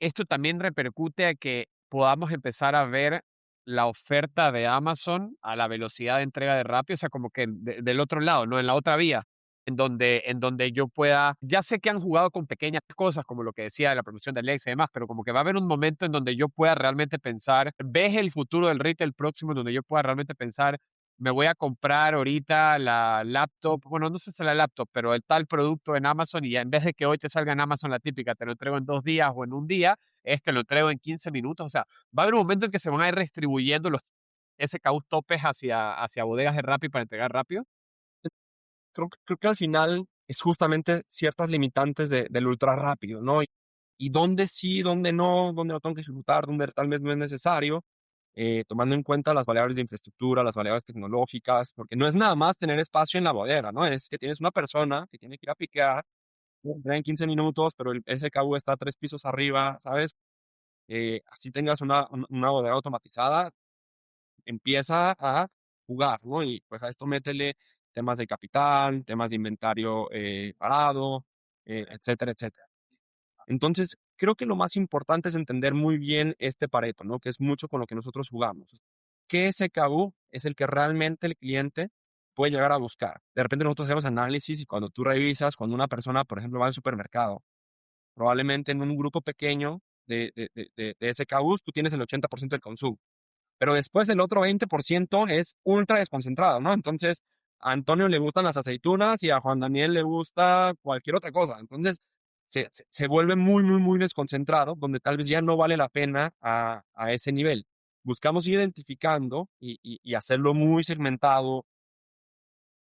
esto también repercute a que podamos empezar a ver la oferta de Amazon a la velocidad de entrega de Rappi? O sea, como que del otro lado, ¿no? En la otra vía, en donde yo pueda, ya sé que han jugado con pequeñas cosas, como lo que decía de la promoción de Alexa y demás, pero como que va a haber un momento en donde yo pueda realmente pensar, ¿ves el futuro del retail próximo en donde yo pueda realmente pensar, me voy a comprar ahorita la laptop, bueno, no sé si la laptop, pero el tal producto en Amazon, y en vez de que hoy te salga en Amazon la típica, te lo entrego en 2 días o en un día, lo entrego en 15 minutos? O sea, va a haber un momento en que se van a ir distribuyendo los SKUs topes hacia bodegas de Rappi para entregar rápido. Creo que al final es justamente ciertas limitantes del ultra rápido, ¿no? Y dónde sí, dónde no, dónde lo tengo que ejecutar, dónde tal vez no es necesario, tomando en cuenta las variables de infraestructura, las variables tecnológicas, porque no es nada más tener espacio en la bodega, ¿no? Es que tienes una persona que tiene que ir a piquear entrega en 15 minutos, pero el SKU está 3 pisos arriba, ¿sabes? Así tengas una bodega automatizada, empieza a jugar, ¿no? Y pues a esto métele temas de capital, temas de inventario parado, etcétera, etcétera. Entonces, creo que lo más importante es entender muy bien este Pareto, ¿no? Que es mucho con lo que nosotros jugamos. ¿Qué SKU es el que realmente el cliente puede llegar a buscar? De repente nosotros hacemos análisis y cuando tú revisas, cuando una persona, por ejemplo, va al supermercado, probablemente en un grupo pequeño de SKUs, tú tienes el 80% del consumo. Pero después el otro 20% es ultra desconcentrado, ¿no? Entonces, a Antonio le gustan las aceitunas y a Juan Daniel le gusta cualquier otra cosa. Entonces, se vuelve muy, muy, muy desconcentrado, donde tal vez ya no vale la pena a ese nivel. Buscamos ir identificando y hacerlo muy segmentado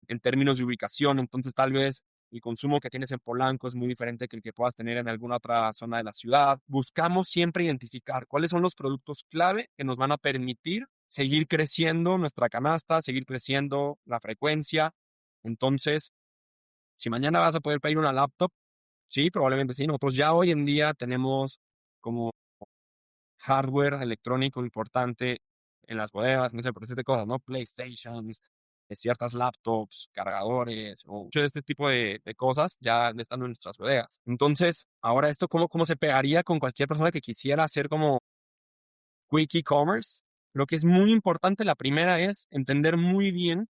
en términos de ubicación. Entonces, tal vez el consumo que tienes en Polanco es muy diferente que el que puedas tener en alguna otra zona de la ciudad. Buscamos siempre identificar cuáles son los productos clave que nos van a permitir seguir creciendo nuestra canasta, seguir creciendo la frecuencia. Entonces, si mañana vas a poder pedir una laptop, sí, probablemente sí. Nosotros ya hoy en día tenemos como hardware electrónico importante en las bodegas, no sé, por este cosas, ¿no? PlayStations, ciertas laptops, cargadores, o mucho de este tipo de cosas ya están en nuestras bodegas. Entonces, ahora esto, ¿cómo se pegaría con cualquier persona que quisiera hacer como quick e-commerce? Creo que es muy importante. La primera es entender muy bien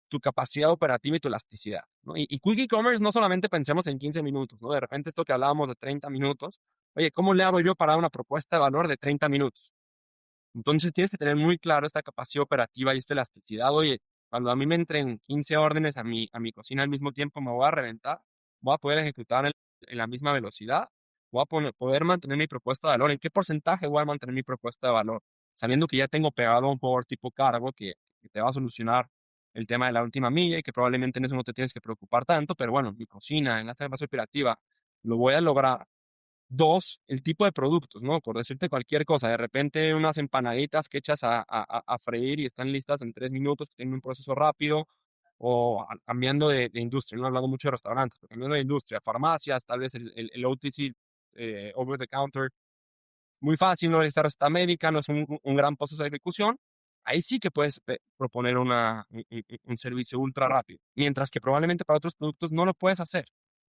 tu capacidad operativa y tu elasticidad, ¿no? Y quick e-commerce no solamente pensemos en 15 minutos, ¿no? De repente esto que hablábamos de 30 minutos, oye, ¿cómo le hago yo para dar una propuesta de valor de 30 minutos? Entonces tienes que tener muy claro esta capacidad operativa y esta elasticidad. Oye, cuando a mí me entren 15 órdenes a mi cocina al mismo tiempo, me voy a reventar, voy a poder ejecutar en la misma velocidad, voy a poder mantener mi propuesta de valor. ¿En qué porcentaje voy a mantener mi propuesta de valor? Sabiendo que ya tengo pegado un power tipo cargo que te va a solucionar el tema de la última milla y que probablemente en eso no te tienes que preocupar tanto, pero bueno, mi cocina, en la base operativa, lo voy a lograr. Dos, el tipo de productos, ¿no? Por decirte cualquier cosa, de repente unas empanaditas que echas a freír y están listas en 3 minutos, que tienen un proceso rápido, o cambiando de industria, no he hablado mucho de restaurantes, pero cambiando de industria, farmacias, tal vez el OTC, over the counter, muy fácil, no necesitas receta médica, no es un gran proceso de ejecución. Ahí sí que puedes proponer un servicio ultra rápido, mientras que probablemente para otros productos no lo puedes hacer.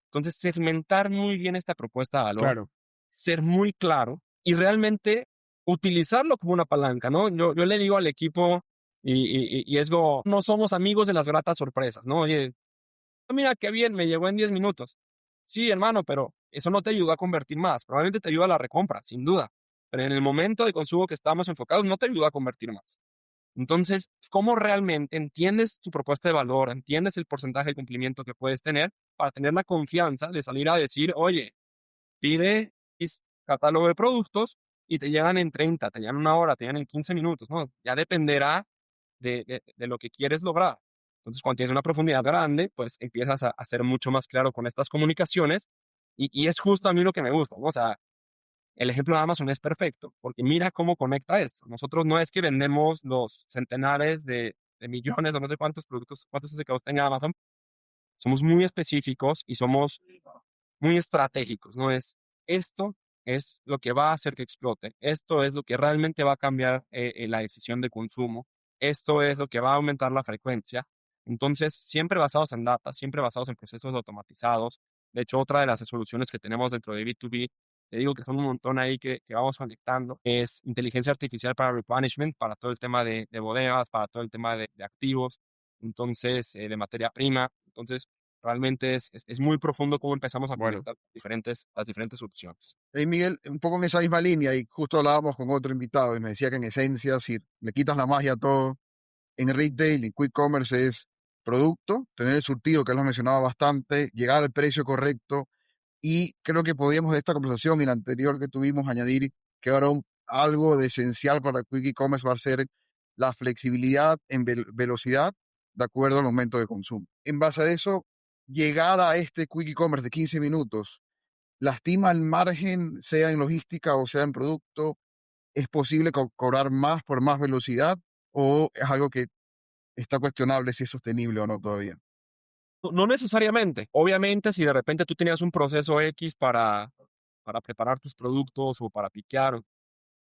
Entonces, segmentar muy bien esta propuesta de valor, Claro, ser muy claro y realmente utilizarlo como una palanca, ¿no? Yo le digo al equipo y es como, no somos amigos de las gratas sorpresas, ¿no? Oye, mira qué bien, me llegó en 10 minutos. Sí, hermano, pero eso no te ayudó a convertir más. Probablemente te ayuda a la recompra, sin duda. Pero en el momento de consumo que estamos enfocados, no te ayuda a convertir más. Entonces, ¿cómo realmente entiendes tu propuesta de valor? ¿Entiendes el porcentaje de cumplimiento que puedes tener para tener la confianza de salir a decir, oye, pide X catálogo de productos y te llegan en 30, te llegan en 1 hora, te llegan en 15 minutos, ¿no? Ya dependerá de lo que quieres lograr. Entonces, cuando tienes una profundidad grande, pues empiezas a ser mucho más claro con estas comunicaciones y es justo a mí lo que me gusta, ¿no? O sea, el ejemplo de Amazon es perfecto, porque mira cómo conecta esto. Nosotros no es que vendemos los centenares de millones o no sé cuántos productos, cuántos SKUs tenga Amazon, somos muy específicos y somos muy estratégicos, ¿no? Esto es lo que va a hacer que explote, esto es lo que realmente va a cambiar la decisión de consumo, esto es lo que va a aumentar la frecuencia. Entonces, siempre basados en data, siempre basados en procesos automatizados. De hecho, otra de las soluciones que tenemos dentro de B2B, te digo que son un montón ahí que vamos conectando, es inteligencia artificial para replenishment, para todo el tema de bodegas, para todo el tema de activos, entonces, de materia prima. Entonces, realmente es muy profundo cómo empezamos a bueno, conectar las diferentes soluciones. Hey Miguel, un poco en esa misma línea, y justo hablábamos con otro invitado y me decía que en esencia, si le quitas la magia a todo, en retail y quick commerce es producto, tener el surtido, que lo mencionaba bastante, llegar al precio correcto, y creo que podíamos de esta conversación y la anterior que tuvimos añadir que ahora algo de esencial para quick e-commerce va a ser la flexibilidad en velocidad de acuerdo al momento de consumo. En base a eso, llegada a este quick e-commerce de 15 minutos, lastima el margen, sea en logística o sea en producto. ¿Es posible cobrar más por más velocidad o es algo que está cuestionable si es sostenible o no todavía? No necesariamente. Obviamente, si de repente tú tenías un proceso X para preparar tus productos o para piquear,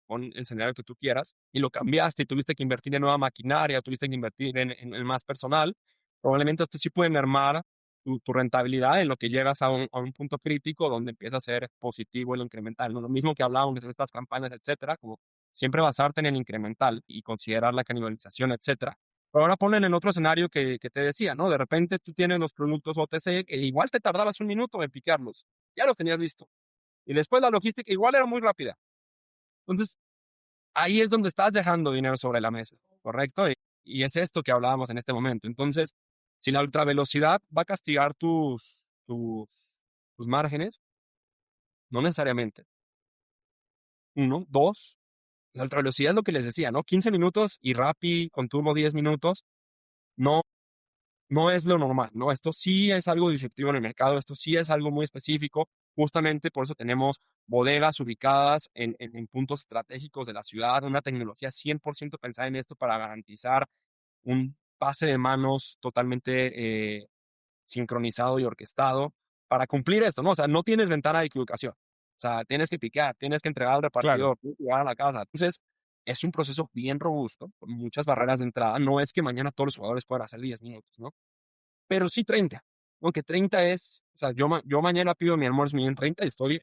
pon el escenario que tú quieras, y lo cambiaste y tuviste que invertir en nueva maquinaria, tuviste que invertir en más personal, probablemente esto sí puede mermar tu rentabilidad en lo que llegas a un punto crítico donde empieza a ser positivo el incremental, ¿no? Lo mismo que hablábamos de estas campañas, etcétera, como siempre basarte en el incremental y considerar la canibalización, etcétera. Pero ahora ponle en el otro escenario que te decía, ¿no? De repente tú tienes los productos OTC que igual te tardabas un minuto en picarlos, ya los tenías listo. Y después la logística igual era muy rápida. Entonces, ahí es donde estás dejando dinero sobre la mesa, ¿correcto? Y es esto que hablábamos en este momento. Entonces, si la ultravelocidad va a castigar tus márgenes, no necesariamente. Uno, dos, la ultravelocidad es lo que les decía, ¿no? 15 minutos y Rappi con turbo 10 minutos, no, no es lo normal, ¿no? Esto sí es algo disruptivo en el mercado, esto sí es algo muy específico. Justamente por eso tenemos bodegas ubicadas en puntos estratégicos de la ciudad, una tecnología 100% pensada en esto para garantizar un pase de manos totalmente sincronizado y orquestado para cumplir esto, ¿no? O sea, no tienes ventana de equivocación. O sea, tienes que picar, tienes que entregar al Claro, repartidor, tienes que llegar a la casa. Entonces, es un proceso bien robusto, con muchas barreras de entrada. No es que mañana todos los jugadores puedan hacer 10 minutos, ¿no? Pero sí 30. Aunque 30 es, o sea, yo mañana pido mi almuerzo mío en 30 y estoy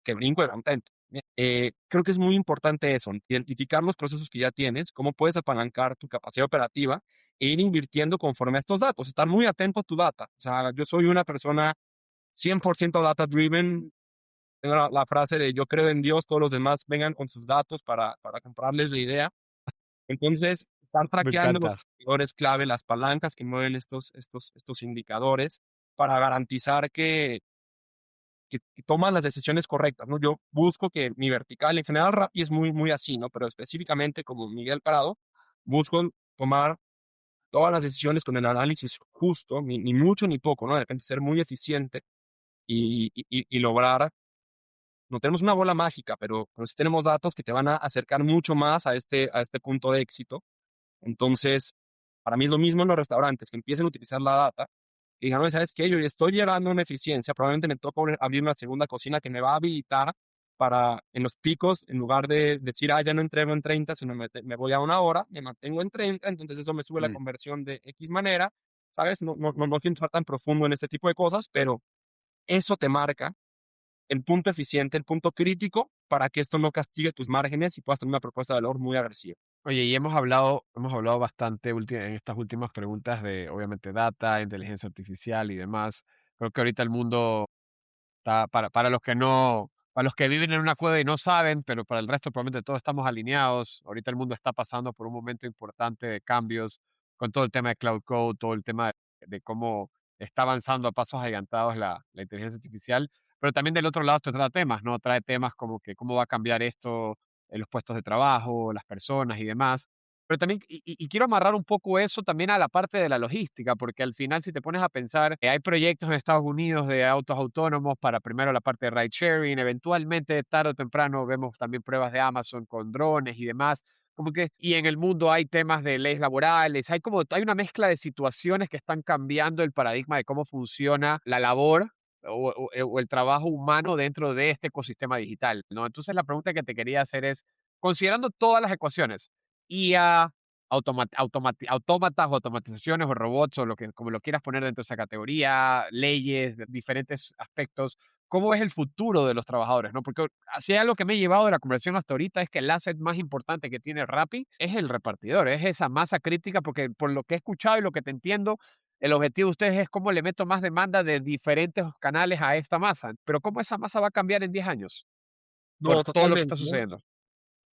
que brinco de contento. Creo que es muy importante eso, identificar los procesos que ya tienes, cómo puedes apalancar tu capacidad operativa e ir invirtiendo conforme a estos datos, estar muy atento a tu data. O sea, yo soy una persona 100% data driven. Tengo la frase de yo creo en Dios, todos los demás vengan con sus datos para comprarles la idea. Entonces, estar me traqueando los encanta. indicadores clave, las palancas que mueven estos indicadores para garantizar que toman las decisiones correctas, ¿no? Yo busco que mi vertical, en general Rappi es muy así, ¿no? Pero específicamente como Miguel Parado, busco tomar todas las decisiones con el análisis justo, ni mucho ni poco, ¿no? De repente ser muy eficiente y lograr, no tenemos una bola mágica, pero sí tenemos datos que te van a acercar mucho más a este punto de éxito. Entonces, para mí es lo mismo en los restaurantes, que empiecen a utilizar la data y digan, no, ¿sabes qué? Yo ya estoy llegando a una eficiencia, probablemente me toca abrir una segunda cocina que me va a habilitar para, en los picos, en lugar de decir, ya no entrego en 30, sino me voy a una hora, me mantengo en 30, entonces eso me sube la Mm. conversión de X manera, ¿sabes? No quiero entrar tan profundo en este tipo de cosas, pero eso te marca el punto eficiente, el punto crítico para que esto no castigue tus márgenes y puedas tener una propuesta de valor muy agresiva. Oye, y hemos hablado bastante en estas últimas preguntas de, obviamente, data, inteligencia artificial y demás. Creo que ahorita el mundo está, para los que no, para los que viven en una cueva y no saben, pero para el resto probablemente todos estamos alineados. Ahorita el mundo está pasando por un momento importante de cambios con todo el tema de cloud code, todo el tema de cómo está avanzando a pasos agigantados la inteligencia artificial, pero también del otro lado te trae temas, ¿no? Trae temas como que cómo va a cambiar esto en los puestos de trabajo, las personas y demás. Pero también, y quiero amarrar un poco eso también a la parte de la logística, porque al final si te pones a pensar, hay proyectos en Estados Unidos de autos autónomos para primero la parte de ride sharing, eventualmente tarde o temprano vemos también pruebas de Amazon con drones y demás, como que, y en el mundo hay temas de leyes laborales, hay una mezcla de situaciones que están cambiando el paradigma de cómo funciona la labor o el trabajo humano dentro de este ecosistema digital, ¿no? Entonces la pregunta que te quería hacer es, considerando todas las ecuaciones, IA, autómatas o automatizaciones o robots o lo que como lo quieras poner dentro de esa categoría, leyes, diferentes aspectos. ¿Cómo es el futuro de los trabajadores? ¿No? Porque si hay algo que me he llevado de la conversación hasta ahorita es que el asset más importante que tiene Rappi es el repartidor, es esa masa crítica, porque por lo que he escuchado y lo que te entiendo, el objetivo de ustedes es cómo le meto más demanda de diferentes canales a esta masa. Pero ¿cómo esa masa va a cambiar en 10 años? Por No, todo lo que está totalmente, ¿no? sucediendo.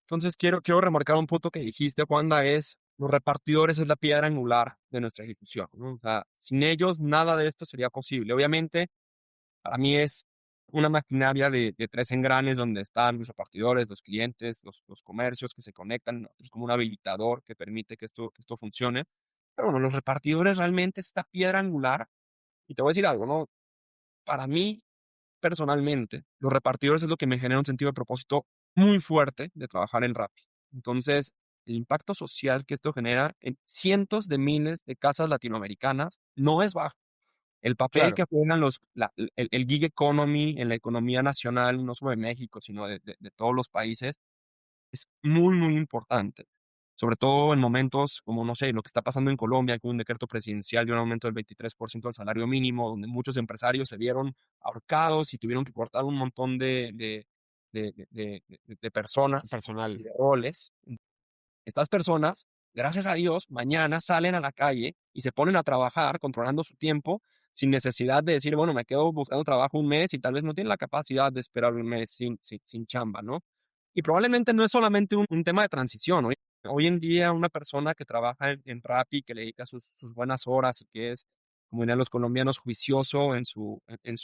Entonces quiero remarcar un punto que dijiste, Juanda, es los repartidores es la piedra angular de nuestra ejecución, ¿no? O sea, sin ellos nada de esto sería posible. Obviamente, para mí es una maquinaria de tres engranes donde están los repartidores, los clientes, los comercios que se conectan, es como un habilitador que permite que esto funcione. Pero bueno, los repartidores realmente es esta piedra angular. Y te voy a decir algo, ¿no? Para mí, personalmente, los repartidores es lo que me genera un sentido de propósito muy fuerte de trabajar en Rappi. Entonces, el impacto social que esto genera en cientos de miles de casas latinoamericanas no es bajo. El papel Claro, que juegan el gig economy en la economía nacional, no solo de México, sino de todos los países, es muy, muy importante. Sobre todo en momentos como, no sé, lo que está pasando en Colombia, con un decreto presidencial de un aumento del 23% del salario mínimo, donde muchos empresarios se vieron ahorcados y tuvieron que cortar un montón de personas y personal. de roles. Estas personas, gracias a Dios, mañana salen a la calle y se ponen a trabajar controlando su tiempo sin necesidad de decir, bueno, me quedo buscando trabajo un mes y tal vez no tienen la capacidad de esperar un mes sin chamba, ¿no? Y probablemente no es solamente un tema de transición. Hoy en día una persona que trabaja en Rappi, que le dedica sus buenas horas y que es, como dirían los colombianos, juicioso en su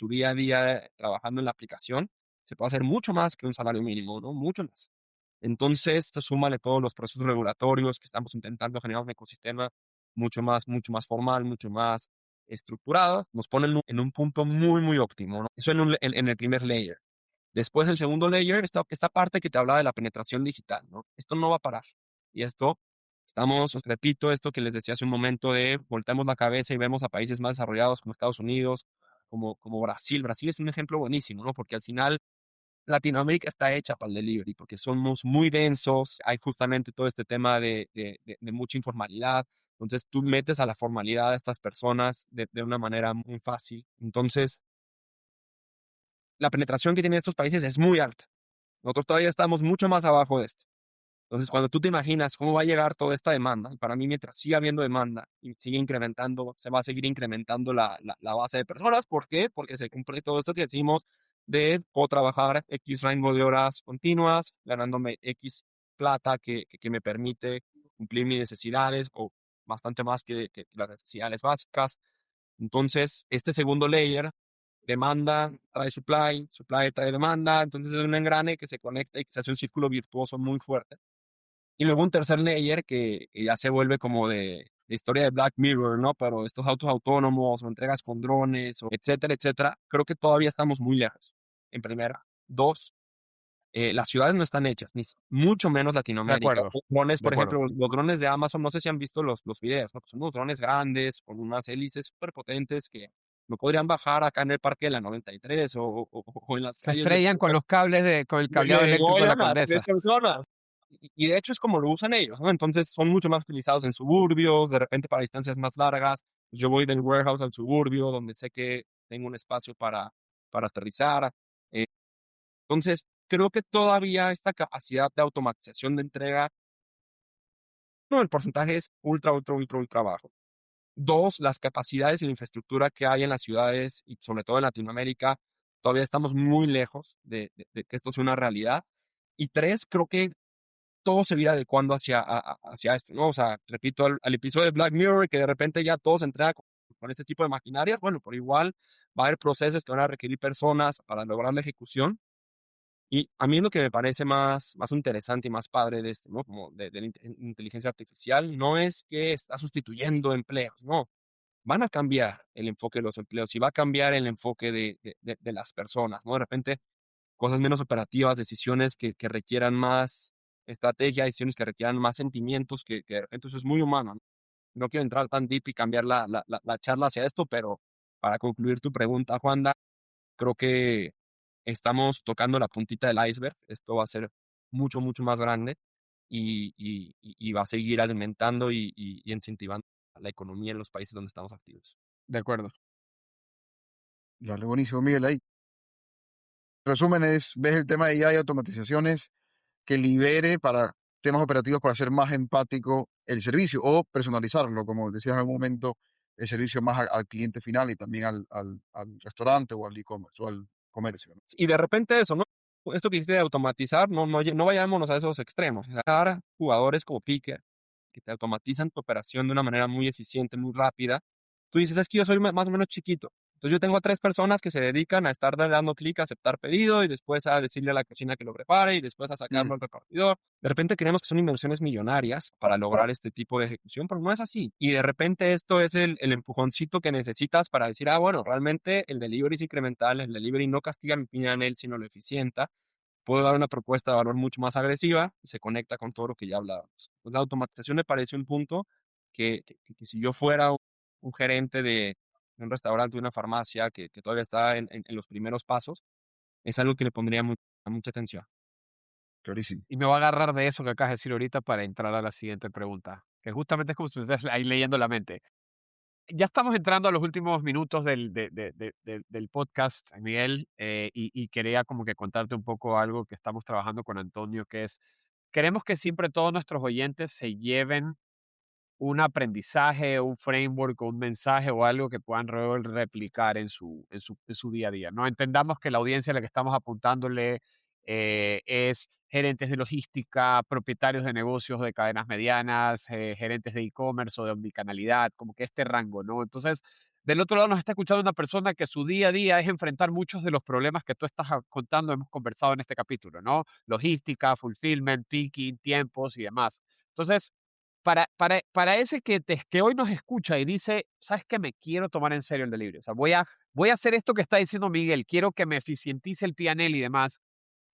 día a día trabajando en la aplicación, se puede hacer mucho más que un salario mínimo, ¿no? Mucho más. Entonces, esto súmale todos los procesos regulatorios que estamos intentando generar un ecosistema mucho más formal, mucho más estructurado, nos pone en un punto muy, muy óptimo, ¿no? Eso en el primer layer. Después, el segundo layer, esta parte que te hablaba de la penetración digital, ¿no? Esto no va a parar. Y esto, repito, esto que les decía hace un momento de volteamos la cabeza y vemos a países más desarrollados como Estados Unidos, como Brasil. Brasil es un ejemplo buenísimo, ¿no? Porque al final Latinoamérica está hecha para el delivery porque somos muy densos, hay justamente todo este tema de mucha informalidad, entonces tú metes a la formalidad a estas personas de una manera muy fácil. Entonces, la penetración que tienen estos países es muy alta. Nosotros todavía estamos mucho más abajo de esto. Entonces, cuando tú te imaginas cómo va a llegar toda esta demanda, y para mí mientras siga habiendo demanda y sigue incrementando, se va a seguir incrementando la base de personas. ¿Por qué? Porque se cumple todo esto que decimos de puedo trabajar X rango de horas continuas, ganándome X plata que me permite cumplir mis necesidades o bastante más que las necesidades básicas. Entonces, este segundo layer, demanda trae supply, supply trae demanda, entonces es un engrane que se conecta y que se hace un círculo virtuoso muy fuerte. Y luego un tercer layer que ya se vuelve como de historia de Black Mirror, ¿no? Pero estos autos autónomos o entregas con drones, o etcétera, etcétera, creo que todavía estamos muy lejos, en primera. Dos, las ciudades no están hechas, mucho menos De Latinoamérica. acuerdo, Los drones, de por acuerdo. ejemplo, los drones de Amazon, no sé si han visto los videos, ¿no? Son unos drones grandes, con unas hélices súper potentes que no podrían bajar acá en el Parque de la 93 o en las Se calles de estrellan con los cables con el cableado le eléctrico de la degollan a 3 Condesa. personas. Y de hecho es como lo usan ellos, ¿no? Entonces son mucho más utilizados en suburbios, de repente para distancias más largas. Yo voy del warehouse al suburbio, donde sé que tengo un espacio para aterrizar. Eh, entonces, creo que todavía esta capacidad de automatización de entrega, no, el porcentaje es ultra, ultra, ultra, ultra bajo. Dos, las capacidades y la infraestructura que hay en las ciudades y sobre todo en Latinoamérica, todavía estamos muy lejos de que esto sea una realidad. Y tres, creo que todo se viene adecuando hacia esto, ¿no? O sea, repito, al episodio de Black Mirror, que de repente ya todo se entrega con este tipo de maquinarias, bueno, por igual va a haber procesos que van a requerir personas para lograr la ejecución. Y a mí lo que me parece más interesante y más padre de esto, ¿no? Como de la inteligencia artificial, no es que está sustituyendo empleos, no. Van a cambiar el enfoque de los empleos y va a cambiar el enfoque de las personas, ¿no? De repente cosas menos operativas, decisiones que requieran más estrategia, decisiones que requieran más sentimientos, que de repente eso es muy humano, ¿no? No quiero entrar tan deep y cambiar la charla hacia esto, pero para concluir tu pregunta, Juanda, creo que estamos tocando la puntita del iceberg. Esto va a ser mucho, mucho más grande y va a seguir alimentando y incentivando la economía en los países donde estamos activos. De acuerdo. Dale, buenísimo, Miguel. Ahí, resumen es, ves el tema de IA y automatizaciones que libere para temas operativos para hacer más empático el servicio o personalizarlo, como decías en algún momento, el servicio más al cliente final y también al restaurante o al e-commerce o al comercio, ¿no? Y de repente eso, ¿no? Esto que hiciste de automatizar, no vayámonos a esos extremos. O sea, dar jugadores como Picker, que te automatizan tu operación de una manera muy eficiente, muy rápida. Tú dices, es que yo soy más o menos chiquito. Entonces yo tengo a 3 personas que se dedican a estar dando clic a aceptar pedido y después a decirle a la cocina que lo prepare y después a Mm, sacarlo al repartidor. De repente creemos que son inversiones millonarias para lograr este tipo de ejecución, pero no es así. Y de repente esto es el empujoncito que necesitas para decir, ah, bueno, realmente el delivery es incremental, el delivery no castiga mi piña en él, sino lo eficienta. Puedo dar una propuesta de valor mucho más agresiva y se conecta con todo lo que ya hablábamos. Pues la automatización me parece un punto que si yo fuera un gerente un restaurante, una farmacia que todavía está en los primeros pasos, es algo que le pondría mucha atención. Clarísimo. Y me voy a agarrar de eso que acabas de decir ahorita para entrar a la siguiente pregunta, que justamente es como si estés ahí leyendo la mente. Ya estamos entrando a los últimos minutos del podcast, Miguel, y quería como que contarte un poco algo que estamos trabajando con Antonio, que es, queremos que siempre todos nuestros oyentes se lleven un aprendizaje, un framework o un mensaje o algo que puedan replicar en su día a día, ¿no? Entendamos que la audiencia a la que estamos apuntándole es gerentes de logística, propietarios de negocios de cadenas medianas, gerentes de e-commerce o de omnicanalidad, como que este rango, ¿no? Entonces, del otro lado nos está escuchando una persona que su día a día es enfrentar muchos de los problemas que tú estás contando, hemos conversado en este capítulo, ¿no? Logística, fulfillment, picking, tiempos y demás. Entonces, para ese que hoy nos escucha y dice, ¿sabes qué? Me quiero tomar en serio el delivery. O sea, voy a hacer esto que está diciendo Miguel, quiero que me eficientice el P&L y demás,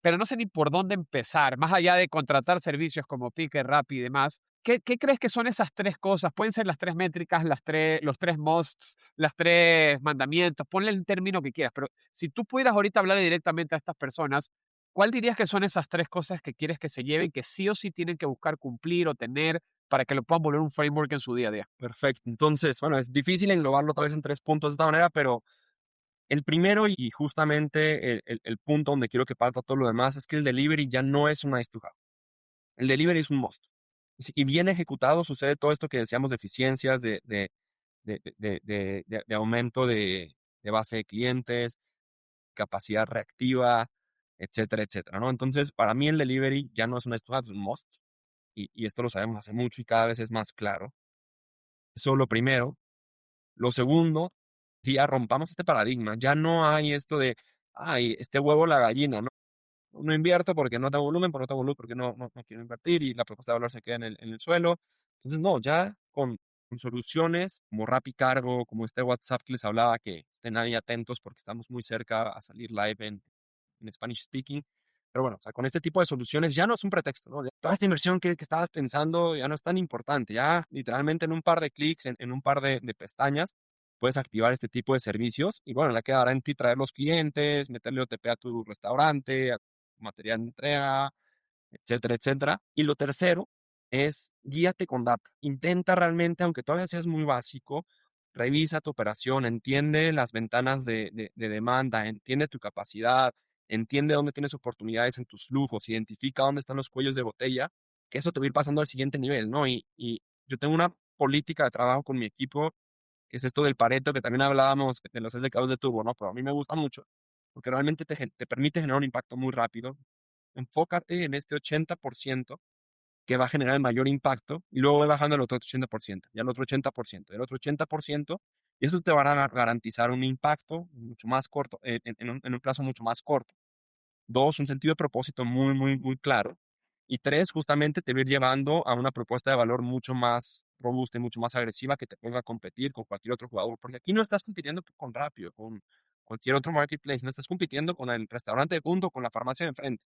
pero no sé ni por dónde empezar, más allá de contratar servicios como Picker, Rappi y demás. ¿Qué crees que son esas tres cosas? Pueden ser las tres métricas, los tres musts, las tres mandamientos, ponle el término que quieras, pero si tú pudieras ahorita hablarle directamente a estas personas, ¿cuál dirías que son esas tres cosas que quieres que se lleven, que sí o sí tienen que buscar cumplir o tener para que lo puedan volver un framework en su día a día? Perfecto. Entonces, bueno, es difícil englobarlo otra vez en 3 puntos de esta manera, pero el primero y justamente el punto donde quiero que parta todo lo demás es que el delivery ya no es un nice to have. El delivery es un must. Y bien ejecutado sucede todo esto que decíamos de eficiencias, de aumento de base de clientes, capacidad reactiva, etcétera, etcétera, ¿no? Entonces, para mí el delivery ya no es un nice to have, es un must. Y esto lo sabemos hace mucho y cada vez es más claro. Eso es lo primero. Lo segundo, si ya rompamos este paradigma, ya no hay esto de, ay, este huevo la gallina, ¿no? No invierto porque no tengo volumen, porque no quiero invertir y la propuesta de valor se queda en el suelo. Entonces, no, ya con soluciones como Cargo, como este WhatsApp que les hablaba, que estén ahí atentos porque estamos muy cerca a salir live en Spanish speaking. Pero bueno, o sea, con este tipo de soluciones ya no es un pretexto, ¿no? Toda esta inversión que estabas pensando ya no es tan importante. Ya literalmente en un par de clics, en un par de pestañas, puedes activar este tipo de servicios y bueno, ya quedará en ti traer los clientes, meterle OTP a tu restaurante, a tu material de entrega, etcétera, etcétera. Y lo tercero es guíate con data. Intenta realmente, aunque todavía seas muy básico, revisa tu operación, entiende las ventanas de demanda, entiende tu capacidad, entiende dónde tienes oportunidades en tus flujos, identifica dónde están los cuellos de botella, que eso te va a ir pasando al siguiente nivel, ¿no? Y yo tengo una política de trabajo con mi equipo, que es esto del Pareto, que también hablábamos de los SDKs de turbo, ¿no? Pero a mí me gusta mucho, porque realmente te permite generar un impacto muy rápido. Enfócate en este 80% que va a generar el mayor impacto y luego va bajando el otro 80%, y al otro 80%, el otro 80%, y eso te va a garantizar un impacto mucho más corto, en un plazo mucho más corto. Dos, un sentido de propósito muy, muy, muy claro. Y tres, justamente te va a ir llevando a una propuesta de valor mucho más robusta y mucho más agresiva que te ponga a competir con cualquier otro jugador. Porque aquí no estás compitiendo con Rappi o con cualquier otro marketplace, no estás compitiendo con el restaurante de punto, con la farmacia de enfrente.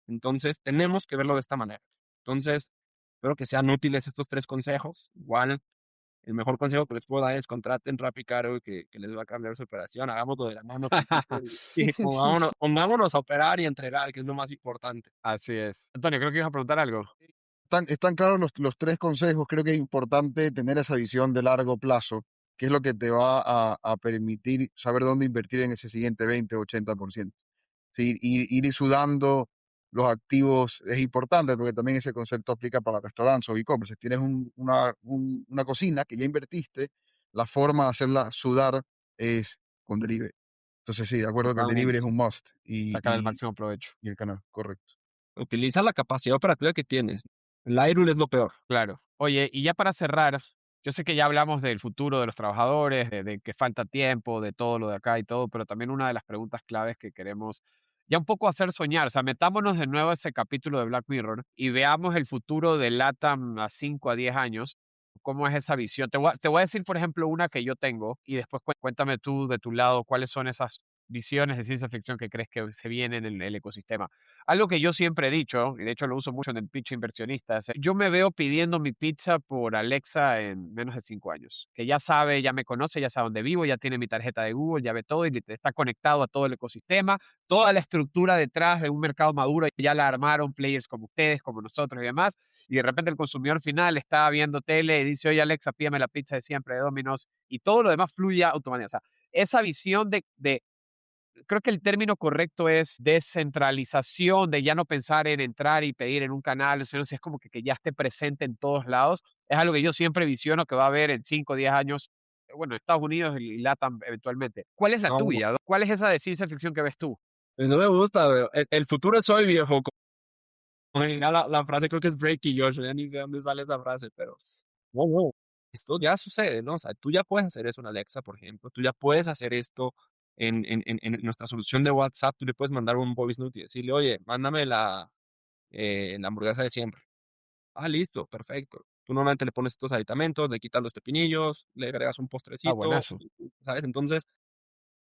Entonces, tenemos que verlo de esta manera. Entonces, espero que sean útiles estos 3 consejos. Igual, el mejor consejo que les puedo dar es contraten Caro que les va a cambiar su operación. Hagámoslo de la mano poquito y pongámonos a operar y entregar, que es lo más importante. Así es. Antonio, creo que ibas a preguntar algo. Están claros los tres consejos. Creo que es importante tener esa visión de largo plazo, que es lo que te va a permitir saber dónde invertir en ese siguiente 20 o 80%. Sí, ir sudando los activos es importante porque también ese concepto aplica para restaurantes o e-commerce. Si tienes una cocina que ya invertiste, la forma de hacerla sudar es con delivery. Entonces sí, de acuerdo que el delivery es Totalmente. un must Sacar el máximo provecho. y el canal, correcto. Utiliza la capacidad operativa que tienes. El idle es lo peor. Claro. Oye, y ya para cerrar, yo sé que ya hablamos del futuro de los trabajadores, de que falta tiempo, de todo lo de acá y todo, pero también una de las preguntas claves que queremos ya un poco hacer soñar, o sea, metámonos de nuevo a ese capítulo de Black Mirror y veamos el futuro de LATAM a 5 a 10 años, cómo es esa visión. Te voy a decir, por ejemplo, una que yo tengo y después cuéntame tú de tu lado cuáles son esas visiones de ciencia ficción que crees que se vienen en el ecosistema. Algo que yo siempre he dicho, y de hecho lo uso mucho en el pitch inversionista, es, yo me veo pidiendo mi pizza por Alexa en menos de 5 años, que ya sabe, ya me conoce, ya sabe dónde vivo, ya tiene mi tarjeta de Google, ya ve todo y está conectado a todo el ecosistema, toda la estructura detrás de un mercado maduro, ya la armaron players como ustedes, como nosotros y demás, y de repente el consumidor final está viendo tele y dice, oye Alexa, pídame la pizza de siempre de Domino's, y todo lo demás fluye automáticamente. O sea, esa visión de creo que el término correcto es descentralización, de ya no pensar en entrar y pedir en un canal, sino si es como que ya esté presente en todos lados. Es algo que yo siempre visiono que va a haber en 5 o 10 años, bueno, en Estados Unidos y LATAM eventualmente. ¿Cuál es la No, tuya? ¿Cuál es esa de ciencia ficción que ves tú? no me gusta, bro. El futuro es hoy, viejo. La frase creo que es Drake y Josh, ya ni sé dónde sale esa frase, pero wow, esto ya sucede, ¿no? O sea, tú ya puedes hacer eso en Alexa, por ejemplo, tú ya puedes hacer esto en nuestra solución de WhatsApp, tú le puedes mandar un voice note y decirle, oye, mándame la hamburguesa de siempre. Ah, listo, perfecto. Tú normalmente le pones estos aditamentos, le quitas los pepinillos, le agregas un Ah, postrecito, buenazo. ¿sabes? Entonces,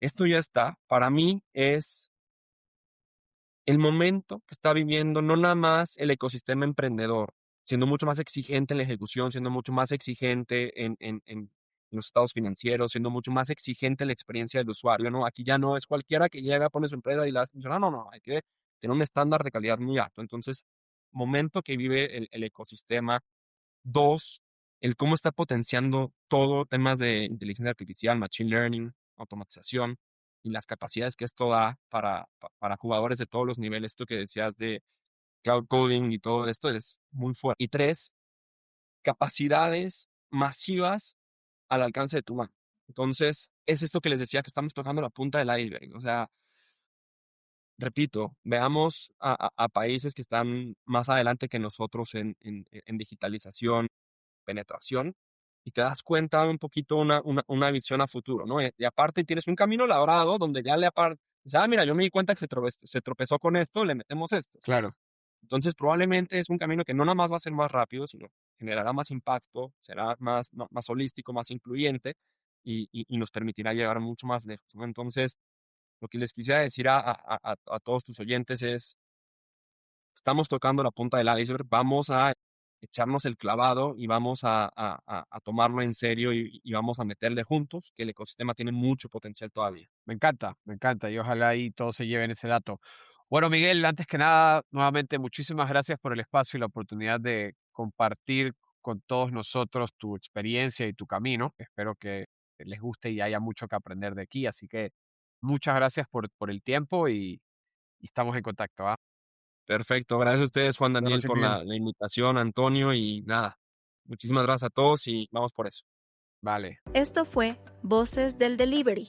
esto ya está. Para mí es el momento que está viviendo no nada más el ecosistema emprendedor, siendo mucho más exigente en la ejecución, siendo mucho más exigente en los estados financieros, siendo mucho más exigente en la experiencia del usuario, ¿no? Aquí ya no es cualquiera que llega, pone su empresa y la hace funcionar, no, hay que tener un estándar de calidad muy alto. Entonces, momento que vive el ecosistema. Dos, el cómo está potenciando todo temas de inteligencia artificial, machine learning, automatización y las capacidades que esto da para jugadores de todos los niveles. Esto que decías de cloud coding y todo esto es muy fuerte. Y tres, capacidades masivas al alcance de tu mano. Entonces, es esto que les decía que estamos tocando la punta del iceberg. O sea, repito, veamos a países que están más adelante que nosotros en digitalización, penetración, y te das cuenta un poquito una visión a futuro, ¿no? Y aparte tienes un camino labrado donde ya le aparte, mira, yo me di cuenta que se tropezó con esto, le metemos esto, ¿sabes? Claro. Entonces probablemente es un camino que no nada más va a ser más rápido, sino generará más impacto, será más holístico, más incluyente y nos permitirá llegar mucho más lejos, ¿no? Entonces, lo que les quisiera decir a todos tus oyentes es, estamos tocando la punta del iceberg, vamos a echarnos el clavado y vamos a tomarlo en serio y vamos a meterle juntos, que el ecosistema tiene mucho potencial todavía. Me encanta y ojalá ahí todos se lleven ese dato. Bueno, Miguel, antes que nada, nuevamente muchísimas gracias por el espacio y la oportunidad de compartir con todos nosotros tu experiencia y tu camino. Espero que les guste y haya mucho que aprender de aquí, así que muchas gracias por el tiempo y estamos en contacto, ¿ah? Perfecto, gracias a ustedes, Juan Claro que Daniel, sí, por Miguel. la invitación, Antonio, y nada, muchísimas gracias a todos y vamos por eso. Vale. Esto fue Voces del Delivery,